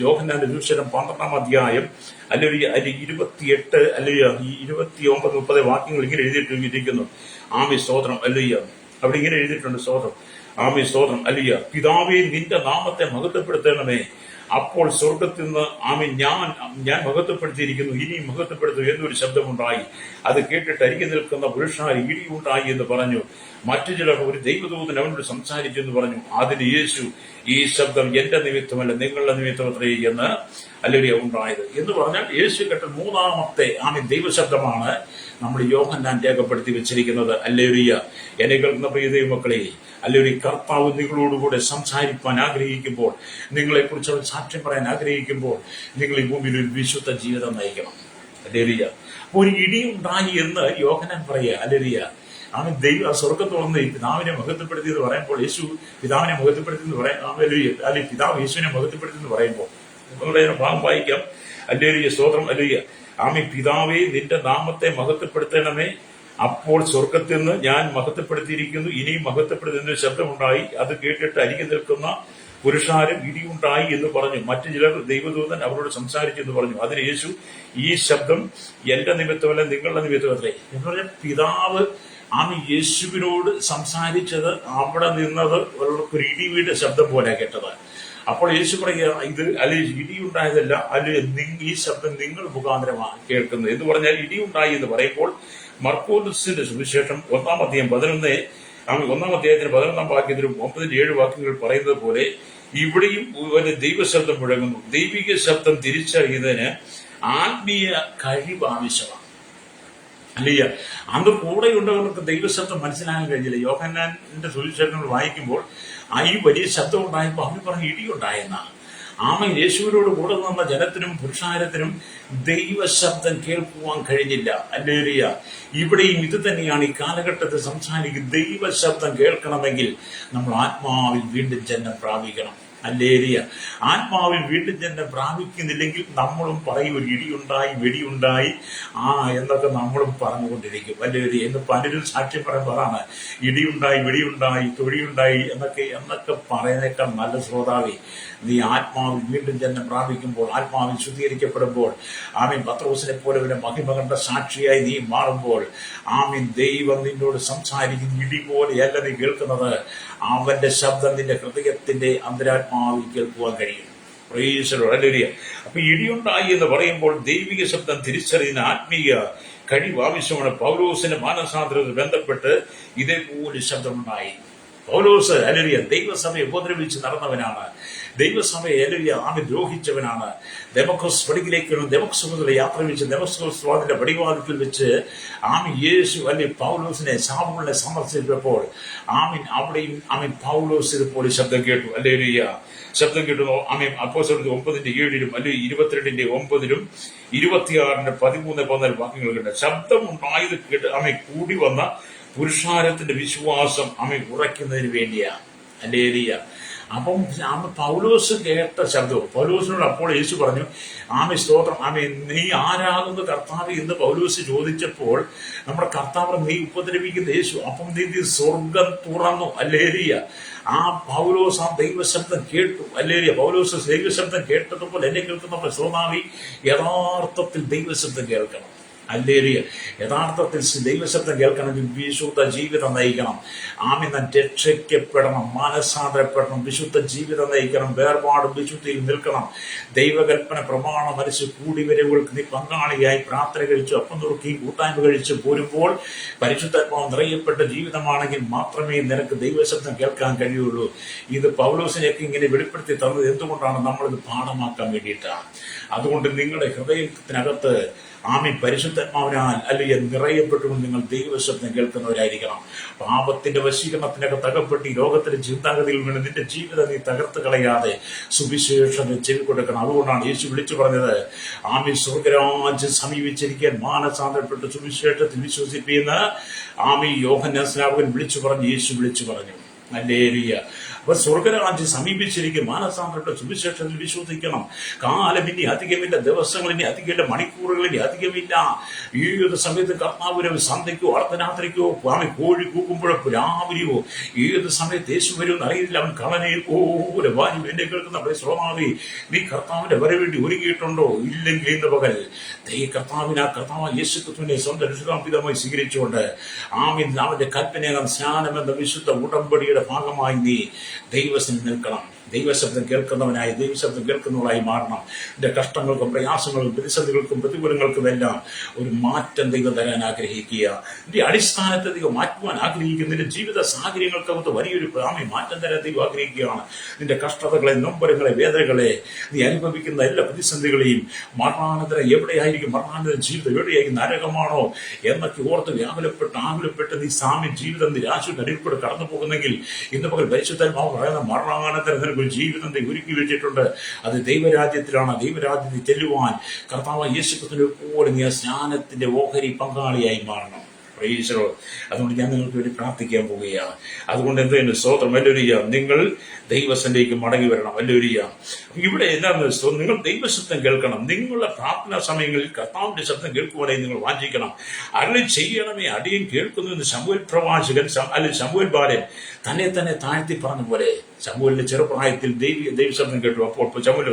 യോഹന്നാന്റെ സുവിശേഷം 12-ാം അധ്യായം അല്ലെങ്കിൽ 28 അല്ലെങ്കിൽ 29, 30 വാക്യങ്ങൾ ഇങ്ങനെ എഴുതിയിട്ടിരിക്കുന്നു. സ്തോത്രം. അല്ലയ്യ. അവിടെ ഇങ്ങനെ എഴുതിയിട്ടുണ്ട്. സ്തോത്രം. സ്തോത്രം. അല്ലയ്യ. പിതാവേ, നിന്റെ നാമത്തെ മഹത്വപ്പെടുത്തണമേ. അപ്പോൾ സ്വർഗത്തിൽ നിന്ന് ഞാൻ മഹത്വപ്പെടുത്തിയിരിക്കുന്നു, ഇനിയും മഹത്വപ്പെടുത്തും എന്നൊരു ശബ്ദമുണ്ടായി. അത് കേട്ടിട്ട് അരികെ നിൽക്കുന്ന പുരുഷന്മാർ ഇടിയുണ്ടായി എന്ന് പറഞ്ഞു. മറ്റു ചിലർ ഒരു ദൈവദൂതൻ അവനോട് സംസാരിച്ചു എന്ന് പറഞ്ഞു. അതിന് യേശു, ഈ ശബ്ദം എന്റെ നിമിത്തമല്ല നിങ്ങളുടെ നിമിത്തമത്രേ എന്ന് അല്ലെങ്കിൽ ഉണ്ടായത് എന്ന് പറഞ്ഞാൽ യേശു കേട്ട മൂന്നാമത്തെ ദൈവശബ്ദമാണ് നമ്മൾ യോഹന്നാൻ രേഖപ്പെടുത്തി വെച്ചിരിക്കുന്നത്. ഹല്ലേലൂയ. എന്നെ കേൾക്കുന്ന പ്രിയ ദൈവമക്കളെ, അല്ലെങ്കിൽ കർത്താവ് നിങ്ങളോടുകൂടെ സംസാരിക്കാൻ ആഗ്രഹിക്കുമ്പോൾ, നിങ്ങളെക്കുറിച്ച് അവൻ സാക്ഷ്യം പറയാൻ ആഗ്രഹിക്കുമ്പോൾ, നിങ്ങൾ ഈ ഭൂമിയിൽ ഒരു വിശുദ്ധ ജീവിതം നയിക്കണം. ഹല്ലേലൂയ. ഒരു ഇടിയുണ്ടായി എന്ന് യോഹന്നാൻ പറയുക. ഹല്ലേലൂയ. ദൈവ സ്വർഗത്ത് വന്ന് പിതാവിനെ മഹത്വപ്പെടുത്തി എന്ന് പറയുമ്പോൾ, യേശു പിതാവിനെ മഹത്വപ്പെടുത്തി എന്ന് പറയാം. അല്ലെങ്കിൽ പിതാവ് യേശുവിനെ മഹത്വപ്പെടുത്തി എന്ന് പറയുമ്പോൾ നിങ്ങളുടെ ഭാഗം വായിക്കാം. ഹല്ലേലൂയ. സ്തോത്രം. ഹല്ലേലൂയ. പിതാവേ, നിന്റെ നാമത്തെ മഹത്വപ്പെടുത്തണമേ. അപ്പോൾ സ്വർഗത്തിൽ നിന്ന് ഞാൻ മഹത്വപ്പെടുത്തിയിരിക്കുന്നു, ഇനിയും മഹത്വപ്പെടുത്തുന്ന ശബ്ദമുണ്ടായി. അത് കേട്ടിട്ട് അരികെ നിൽക്കുന്ന പുരുഷാരം ഇടിയുണ്ടായി എന്ന് പറഞ്ഞു. മറ്റു ചിലർ ദൈവദൂതൻ അവരോട് സംസാരിച്ചു എന്ന് പറഞ്ഞു. അതിന് യേശു, ഈ ശബ്ദം എന്റെ നിമിത്തമല്ല നിങ്ങളുടെ നിമിത്തമത്രേ എന്ന് പറഞ്ഞാൽ പിതാവ് യേശുവിനോട് സംസാരിച്ചത് അവിടെ നിന്നത് ഒരു ഇടിവീട് ശബ്ദം പോലെ കേട്ടത്. അപ്പോൾ യേശു പറയുക, ഇത് അല്ലെങ്കിൽ ഇടിയുണ്ടായതല്ല, അല്ലെങ്കിൽ ഈ ശബ്ദം നിങ്ങൾ മുഖാന്തരമാണ് കേൾക്കുന്നത് എന്ന് പറഞ്ഞാൽ ഇടിയുണ്ടായി എന്ന് പറയുമ്പോൾ മർക്കോസിന്റെ സുവിശേഷം 1-ാം അധ്യായം 1-ാം അധ്യായത്തിന് 11-ാം വാക്യത്തിലും 9-7 വാക്യങ്ങൾ പറയുന്നത് പോലെ ഇവിടെയും ഒരു ദൈവശബ്ദം മുഴങ്ങുന്നു. ദൈവിക ശബ്ദം തിരിച്ചറിയുന്നതിന് ആത്മീയ കഴിവ് ആവശ്യമാണ്. അല്ലയ്യ. അന്ന് കൂടെയുള്ളവർക്ക് ദൈവശബ്ദം മനസ്സിലാകാൻ കഴിഞ്ഞില്ല. യോഹന്നാന്റെ സുവിശേഷങ്ങൾ വായിക്കുമ്പോൾ ഈ വലിയ ശബ്ദം ഉണ്ടായപ്പോൾ അവർ പറഞ്ഞ് ഇടിയുണ്ടായെന്നാണ്. യേശുവിനോട് കൂടെ നിന്ന ജനത്തിനും പുരുഷാരത്തിനും ദൈവശബ്ദം കേൾക്കുവാൻ കഴിഞ്ഞില്ല. ഹല്ലേലൂയ. ഇവിടെയും ഇത് തന്നെയാണ് ഈ കാലഘട്ടത്തിൽ സംസാരിക്കുന്നത്. ദൈവശബ്ദം കേൾക്കണമെങ്കിൽ നമ്മൾ ആത്മാവിൽ വീണ്ടും ജന്മം പ്രാപിക്കണം. ഹല്ലേലൂയ. ആത്മാവിൽ വീണ്ടും ജന്മം പ്രാപിക്കുന്നില്ലെങ്കിൽ നമ്മളും പറയും, ഒരു ഇടിയുണ്ടായി, വെടിയുണ്ടായി എന്നൊക്കെ നമ്മളും പറഞ്ഞുകൊണ്ടിരിക്കും. ഹല്ലേലൂയ. എന്ന് പലരും സാക്ഷ്യം പറയുമ്പോഴാണ് ഇടിയുണ്ടായി, വെടിയുണ്ടായി, തൊഴിയുണ്ടായി എന്നൊക്കെ പറയുന്നേക്കാൾ നല്ല ശ്രോതാവേ, നീ ആത്മാവിൽ വീണ്ടും ജന്മം പ്രാപിക്കുമ്പോൾ, ആത്മാവിൽ ശുദ്ധീകരിക്കപ്പെടുമ്പോൾ, പത്രോസിനെ പോലെ ഒരു മഹിമ കണ്ട സാക്ഷിയായി നീ മാറുമ്പോൾ, ദൈവം നിന്നോട് സംസാരിക്കുന്ന ഇടി പോലെയല്ല നീ കേൾക്കുന്നത്. അവന്റെ ശബ്ദം നിന്റെ ഹൃദയത്തിന്റെ അന്തരാത്മാവിൽ കേൾക്കുവാൻ കഴിയും. Praise the Lord. ഹല്ലേലൂയ. അപ്പൊ ഇടിയുണ്ടായി എന്ന് പറയുമ്പോൾ ദൈവിക ശബ്ദം തിരിച്ചറിയുന്ന ആത്മീയ കഴിവ് ആവശ്യമാണ്. പൗലോസിന്റെ മാനസാന്തരത്തിൽ ബന്ധപ്പെട്ട് ഇതേപോലെ ശബ്ദമുണ്ടായി. പൗലോസ് ഹല്ലേലൂയ ദൈവസഭയെ ഉപദ്രവിച്ച് നടന്നവനാണ്. ദൈവസഭയെ ഹല്ലേലൂയ ദ്രോഹിച്ചവനാണ്. ദമസ്കസ് പടിയിലേക്ക് ദമസ്കസിലെ യാത്ര വെച്ച് ദമസ്കസ് വാതിന്റെ പടിവാതിൽ വെച്ച് യേശു അല്ലെങ്കിൽ പൗലോസിനെ ശാമുവിനെ സന്ദർശിച്ചപ്പോൾ അവിടെയും പൗലോസ് ഇതുപോലെ ശബ്ദം കേട്ടു. ഹല്ലേലൂയ. ശബ്ദം കേട്ടു. അപ്പോസ്തലരുടെ 9:7 അല്ലെങ്കിൽ 22:9 26:13-14 വാക്യങ്ങൾ കേട്ട ശബ്ദം ഉണ്ടായത് കേട്ട് കൂടി വന്ന പുരുഷാരത്തിന്റെ വിശ്വാസം ഉറയ്ക്കുന്നതിന് വേണ്ടിയാണ്. ഹല്ലേലൂയ. അപ്പം പൗലോസ് കേട്ട ശബ്ദവും പൗലോസിനോട് അപ്പോൾ യേശു പറഞ്ഞു, ആമേ സ്തോത്രം, ആമേ നീ ആരാകുന്നു കർത്താവ് എന്ന് പൗലോസ് ചോദിച്ചപ്പോൾ നമ്മുടെ കർത്താവ് നീ ഉപദ്രവിക്കുന്ന യേശു, അപ്പം നീ സ്വർഗം തുറന്നു. ഹല്ലേലൂയ. ആ പൗലോസ് ആ ദൈവശബ്ദം കേട്ടു. ഹല്ലേലൂയ. പൗലോസ് ദൈവശബ്ദം കേട്ടതുപോലെ എന്നെ കേൾക്കുന്നപ്പോൾ ശ്രോതാവി യഥാർത്ഥത്തിൽ ദൈവശബ്ദം കേൾക്കണം. ഹല്ലേലൂയ. യഥാർത്ഥത്തിൽ ദൈവശബ്ദം കേൾക്കണമെങ്കിൽ വിശുദ്ധ ജീവിതം നയിക്കണം. ആമേൻ. രക്ഷിക്കപ്പെടണം, മാനസാന്തരപ്പെടണം, വിശുദ്ധ ജീവിതം നയിക്കണം, വേർപാടും വിശുദ്ധിയിൽ നിൽക്കണം. ദൈവകൽപ്പന പ്രമാണം മനസ്സ് കൂടിവരവുകൾക്ക് നീ പങ്കാളിയായി പ്രാർത്ഥന കഴിച്ചു അപ്പം നുറുക്കി കൂട്ടായ്മ കഴിച്ച് പോരുമ്പോൾ പരിശുദ്ധാത്മാവ് നിറയപ്പെട്ട ജീവിതമാണെങ്കിൽ മാത്രമേ നിനക്ക് ദൈവശബ്ദം കേൾക്കാൻ കഴിയുള്ളൂ. ഇത് പൗലോസിനെയൊക്കെ ഇങ്ങനെ വെളിപ്പെടുത്തി തന്നത് എന്തുകൊണ്ടാണ്? നമ്മളിത് പാഠമാക്കാൻ വേണ്ടിയിട്ടാണ്. അതുകൊണ്ട് നിങ്ങളുടെ ഹൃദയത്തിനകത്ത് ആമീൻ പരിശുദ്ധാത്മാവിനാൽ അല്ലെങ്കിൽ നിറയപ്പെട്ടുകൊണ്ട് നിങ്ങൾ ദൈവശബ്ദം കേൾക്കുന്നവരായിരിക്കണം. പാപത്തിന്റെ വശീകരണത്തിനൊക്കെ തകപ്പെട്ട് ഈ ലോകത്തിന്റെ ചിന്താഗതിയിൽ വീണ് നിന്റെ ജീവിതം നീ തകർത്ത് കളയാതെ സുവിശേഷം ചെവി കൊടുക്കണം. അതുകൊണ്ടാണ് യേശു വിളിച്ചു പറഞ്ഞത്, ആമീൻ സ്വർഗരാജ്യം സമീപിച്ചിരിക്കാൻ മാനസാന്തരപ്പെട്ട് സുവിശേഷത്തിൽ വിശ്വസിപ്പിക്കുന്ന ആമീൻ യോഹന്നാൻ സ്നാപകൻ വിളിച്ചു പറഞ്ഞു, യേശു വിളിച്ചു പറഞ്ഞു. ഹല്ലേലൂയ. അപ്പൊ സ്വർഗരാജ്യം സമീപിച്ചിരിക്കും, മാനസാന്തരപ്പെട്ട സുവിശേഷത്തിൽ വിശ്വസിക്കണം. കാലം ഇനി അധികമില്ല, ദിവസങ്ങൾ ഇനി അധികമില്ല, മണിക്കൂറുകൾ ഇനി അധികമില്ല. ഏത് സമയത്ത് കർത്താവ് സന്ധ്യയ്ക്കോ അർദ്ധരാത്രിക്കോ കോഴി കൂക്കുമ്പോഴോ രാവിലെയോ ഏത് സമയത്ത് യേശു വരുമെന്ന് അറിയില്ല. അവൻ കളനെ പോലെ വാരി എന്നെ കേൾക്കുന്ന ശ്രോതാവി, നീ കർത്താവിന്റെ വരവേണ്ടി ഒരുങ്ങിയിട്ടുണ്ടോ? ഇല്ലെങ്കിൽ ഇന്ന് പകൽ കർത്താവ് യേശു ക്രിസ്തുവിനെ സ്വന്തം രക്ഷിതാപിതാവായി സ്വീകരിച്ചുകൊണ്ട് ആമീൻ അവന്റെ കൽപ്പനയാകാൻ സ്നാനം എന്ന വിശുദ്ധ ഉടമ്പടിയുടെ ഭാഗമായി നീ ദൈവത്തിൽ നിൽക്കണം. ദൈവശബ്ദം കേൾക്കുന്നവനായി, ദൈവശബ്ദം കേൾക്കുന്നവളായി മാറണം. നിന്റെ കഷ്ടങ്ങൾക്കും പ്രയാസങ്ങൾക്കും പ്രതിസന്ധികൾക്കും പ്രതികൂലങ്ങൾക്കും എല്ലാം ഒരു മാറ്റം ദൈവം തരാൻ ആഗ്രഹിക്കുക. നിന്റെ അടിസ്ഥാനത്തെ ദൈവം മാറ്റുവാൻ ആഗ്രഹിക്കുക. നിന്റെ ജീവിത സാഹചര്യങ്ങൾക്കകത്ത് വലിയൊരു മാറ്റം തരാൻ ദൈവം ആഗ്രഹിക്കുകയാണ്. നിന്റെ കഷ്ടതകളെ, നൊമ്പരങ്ങളെ, വേദനകളെ, നീ അനുഭവിക്കുന്ന എല്ലാ പ്രതിസന്ധികളെയും മരണാനന്തരം എവിടെയായിരിക്കും, മരണാനന്തര ജീവിതം എവിടെയായിരിക്കും, നരകമാണോ എന്നൊക്കെ ഓർത്ത് ആകുലപ്പെട്ട് നീ സാമ്യ ജീവിതം നിരാശയുടെ അടിൽക്കൂടെ കടന്നു പോകുന്നെങ്കിൽ ഇന്ന് പകൽ പരിശുദ്ധാത്മാവ് പറയുന്ന മരണാനന്തരം ഒരു ജീവിതം ഒരുക്കി വെച്ചിട്ടുണ്ട്. അത് ദൈവരാജ്യത്തിലാണ്. ദൈവരാജ്യത്തിൽ ചെല്ലുവാൻ കർത്താവ് യേശു ക്രിസ്തുവിനെ പോലെ നീ സ്നാനത്തിന്റെ ഓഹരി പങ്കാളിയായി മാറണം. അതുകൊണ്ട് ഞാൻ നിങ്ങൾക്ക് വേണ്ടി പ്രാർത്ഥിക്കാൻ പോവുകയാണ്. അതുകൊണ്ട് എന്തെങ്കിലും സ്തോത്രം. ഹല്ലേലൂയ. നിങ്ങൾ ദൈവസന്നിധിയിലേക്ക് മടങ്ങി വരണം. ഹല്ലേലൂയ. ഇവിടെ എന്താണെന്ന് നിങ്ങൾ ദൈവശബ്ദം കേൾക്കണം. നിങ്ങളുടെ പ്രാർത്ഥനാ സമയങ്ങളിൽ കർത്താവിന്റെ ശബ്ദം കേൾക്കുവാനായി നിങ്ങൾ വാഞ്ചിക്കണം. അരുളി ചെയ്യണമേ അടിയൻ കേൾക്കുന്നു എന്ന് ശമൂവേൽ പ്രവാചകൻ അല്ലെങ്കിൽ ശമൂവേൽ ബാലൻ തന്നെ താഴ്ത്തി പറഞ്ഞ പോലെ ശമൂവേലിന്റെ ചെറുപ്രായത്തിൽ ദൈവശബ്ദം കേട്ടു. അപ്പോൾ ശമൂവേൽ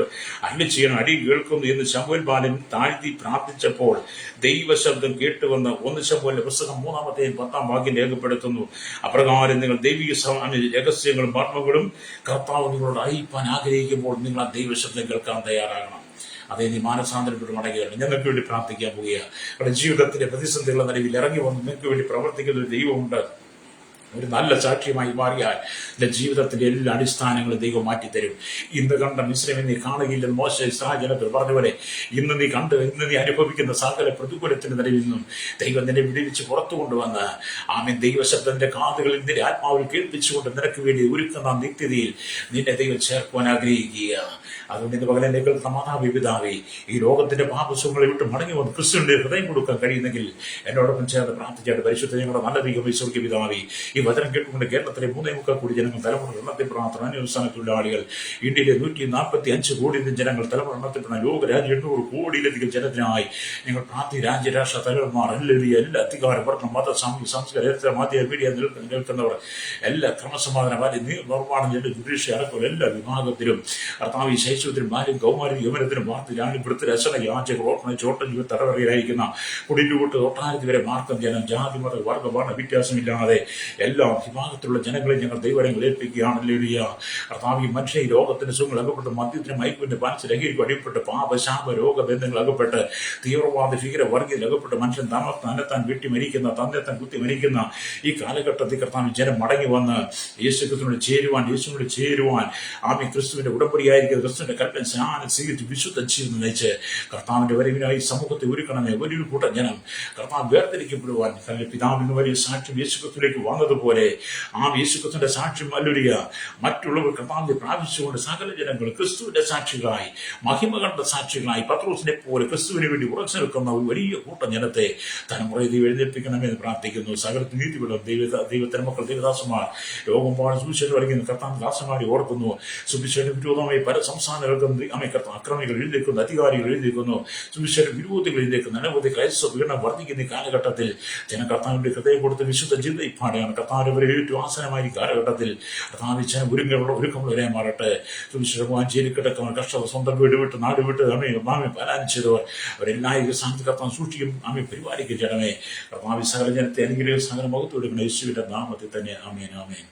അരുളി ചെയ്യണം അടിയൻ കേൾക്കുന്നു എന്ന് ശമൂവേൽ ബാലൻ താഴ്ത്തി പ്രാർത്ഥിച്ചപ്പോൾ ദൈവശബ്ദം കേട്ടുവന്ന് 1 ശമൂവേലിന്റെ പുസ്തകം 3-10 രേഖപ്പെടുത്തുന്നു. അപ്രകാരം നിങ്ങൾ ദൈവിക രഹസ്യങ്ങളും മർമ്മങ്ങളും കർത്താവ് നിങ്ങളോട് അറിയിപ്പാൻ ആഗ്രഹിക്കുമ്പോൾ നിങ്ങൾ ആ ദൈവശബ്ദം കേൾക്കാൻ തയ്യാറാകണം. അതേ നീ മാനസാന്തരപ്പെട്ട് മടങ്ങുകയാണ്. ഞങ്ങൾക്ക് വേണ്ടി പ്രാർത്ഥിക്കാൻ പോവുകയാണ്. നമ്മുടെ ജീവിതത്തിന്റെ പ്രതിസന്ധികളുടെ നടുവിൽ ഇറങ്ങി വന്ന് നിങ്ങൾക്ക് വേണ്ടി പ്രവർത്തിക്കുന്ന ഒരു ദൈവമുണ്ട്. ഒരു നല്ല സാക്ഷ്യമായി മാറിയാൽ എന്റെ ജീവിതത്തിന്റെ എല്ലാ അടിസ്ഥാനങ്ങളും ദൈവം മാറ്റിത്തരും. ഇന്ന് കണ്ട മിശ്രമെ നീ കാണുകയില്ലെന്ന് മോശ ഇസ്രായേൽ പറഞ്ഞപോലെ ഇന്ന് നീ അനുഭവിക്കുന്ന സകല പ്രതികൂലത്തിന്റെ നിലവിൽ നിന്നും ദൈവം നിന്നെ വിടുവിച്ച് പുറത്തു കൊണ്ടുവന്ന് ആമേൻ ദൈവശബ്ദത്തിന്റെ കാതുകളിൽ നിന്റെ ആത്മാവിൽ കേൾപ്പിച്ചുകൊണ്ട് നിനക്ക് വേണ്ടി ഒരുക്കുന്ന നിത്യതയിൽ നിന്നെ ദൈവം ചേർക്കുവാൻ ആഗ്രഹിക്കുക. അതുകൊണ്ട് ഇന്ന് പകരം എന്നെ കേൾക്കുന്ന പിതാവേ, ഈ ലോകത്തിന്റെ പാപസുഖങ്ങളെ വിട്ട് മടങ്ങി വന്ന് ക്രിസ്തുവിന്റെ ഹൃദയം കൊടുക്കാൻ കഴിയുന്നെങ്കിൽ എന്നോടൊപ്പം ചേർന്ന് പ്രാർത്ഥിച്ചായിട്ട് പരിശുദ്ധ ഞങ്ങളുടെ നല്ല ദൈവം ഈശോയ്ക്ക് പിതാവേ, ഈ വചനം കേട്ടുകൊണ്ട് കേരളത്തിലെ 3.25 കോടി ജനങ്ങൾ തലമുറ എണ്ണത്തിൽ പ്രാർത്ഥന അന്വേഷണ തൊഴിലാളികൾ, ഇന്ത്യയിലെ 145 കോടി ജനങ്ങൾ തലമുറ എണ്ണത്തിൽപ്പെടുന്ന ലോകരാജ്യം 800 കോടിയിലധികം ജനത്തിനായി ഞങ്ങൾ പ്രാർത്ഥി രാജ്യരാഷ്ട്ര തലവന്മാർ എല്ലാ അധികാരം പഠനം മത സാമൂഹിക സംസ്കാര മാധ്യമ മീഡിയ നിൽക്കുന്നവർ എല്ലാ ക്രമസമാധാന നിർമ്മാണം ജുഡീഷ്യൽ അടക്കമുള്ള എല്ലാ വിഭാഗത്തിലും കർത്താവ് ശൈശവത്തിനും ബാല്യം കൗമാരും യൗവനത്തിനും വാർത്തയിലാണ് ഇവിടുത്തെ രസന യാചക ഓട്ടണ ചോട്ടൻ തടവറയിലായിരിക്കുന്ന കുടിലൂട്ട് തൊട്ടായിരത്തി വരെ മാർക്കം ജനം ജാതി മത വർഗ വർണ്ണ വ്യത്യാസമില്ലാതെ എല്ലാ വിഭാഗത്തിലുള്ള ജനങ്ങളെ ഞങ്ങൾ ദൈവങ്ങൾ ഏൽപ്പിക്കുകയാണ്. കർത്താവ് മനുഷ്യ ഈ ലോകത്തിന്റെ സുഖങ്ങൾ അകപ്പെട്ട് മദ്യത്തിന് മയക്കുവിന്റെ പാൻസ് ലഹരിക്കും അടിപ്പെട്ട് പാപശാപ രോഗബന്ധങ്ങൾ അകപ്പെട്ട് തീവ്രവാദ ഭീകര വർഗീയയിൽ അകപ്പെട്ട് മനുഷ്യൻ തന്നെത്താൻ വെട്ടി മരിക്കുന്ന തന്നെത്താൻ കുത്തി മരിക്കുന്ന ഈ കാലഘട്ടത്തിൽ കർത്താവ് ജനം മടങ്ങി വന്ന് യേശുക്രിസ്തുവിനോട് ചേരുവാൻ ആമി ക്രിസ്തുവിന്റെ ഉടമ്പടിയായിരിക്കും ക്രിസ്തുവിന്റെ കൽപ്പന സ്നാനം സ്വീകരിച്ച് വിശുദ്ധ ജീവിതം നയിച്ച് കർത്താവിന്റെ വരവിനായി സമൂഹത്തെ ഒരുക്കണമേ. വലിയൊരു കൂട്ടം ജനം കർത്താവ് വേർതിരിക്കപ്പെടുവാൻ പിതാവിന് വലിയ സാക്ഷ്യം യേശുക്രിസ്തുവിലേക്ക് വന്നത് പറഞ്ഞതുപോലെ യേശുക്രിസ്തുവിന്റെ സാക്ഷ്യം അല്ലുരിയ മറ്റുള്ളവർ കർത്താവിനെ പ്രാപിച്ചുകൊണ്ട് സകല ജനങ്ങൾ ക്രിസ്തുവിന്റെ സാക്ഷികളായി, മഹിമ കണ്ട സാക്ഷികളായി, പത്രോസിനെ പോലെ ക്രിസ്തുവിന് വേണ്ടി ഉറച്ചു നിൽക്കുന്ന ഒരു വലിയ കൂട്ടം ജനത്തെ തലമുറയെ ദൈവം എഴുന്നേൽപ്പിക്കണമെന്ന് പ്രാർത്ഥിക്കുന്നു. സകല നീതികളും ദൈവത്തിന് മക്കൾ ദൈവദാസന്മാർ രോഗം പോകാൻ സുവിശേഷം വരയ്ക്കുന്ന കർത്താവ് ദാസന്മാരെ ഓർക്കുന്നു. സുവിശേഷ വിരോധമായി പല സംസ്ഥാനങ്ങൾക്കും അക്രമികൾ എഴുതിയിരിക്കുന്നു, അധികാരികൾ എഴുതിയിരിക്കുന്നു, സുവിശേഷ വിരോധികൾ എഴുതിയിരിക്കുന്നു. അനവധി ക്രൈസ്തവ പീഡനം വർദ്ധിക്കുന്ന ഈ കാലഘട്ടത്തിൽ ജനകർത്താവിന്റെ ഹൃദയം കൊടുത്ത് വിശുദ്ധ ജീവിതപ്പാടെയാണ് കർത്താവിനെ ഏറ്റവും ആസനമായ കാലഘട്ടത്തിൽ കർത്താവിന് ഒരുക്കമുള്ളവരെ മാറട്ടെ. സുവിശേഷമാൻ ജയിലിൽ കിടക്കുന്നവർ, കർഷകർ, സ്വന്തം വീട് വിട്ട് നാട് വിട്ട് മാമി പലായനം ചെയ്തവർ, അവരെല്ലാവരും സ്ഥാനത്ത് കർത്താൻ സൂക്ഷിക്കും, ആമി പരിപാലിക്കും ചെയ്യണമേ. കർത്താവ് സകല ജനത്തെ അനുഗ്രഹിക്കും, സകല മുഖത്ത് കൊടുക്കുന്ന യേശുവിന്റെ നാമത്തിൽ തന്നെ. ആമേൻ, ആമേൻ.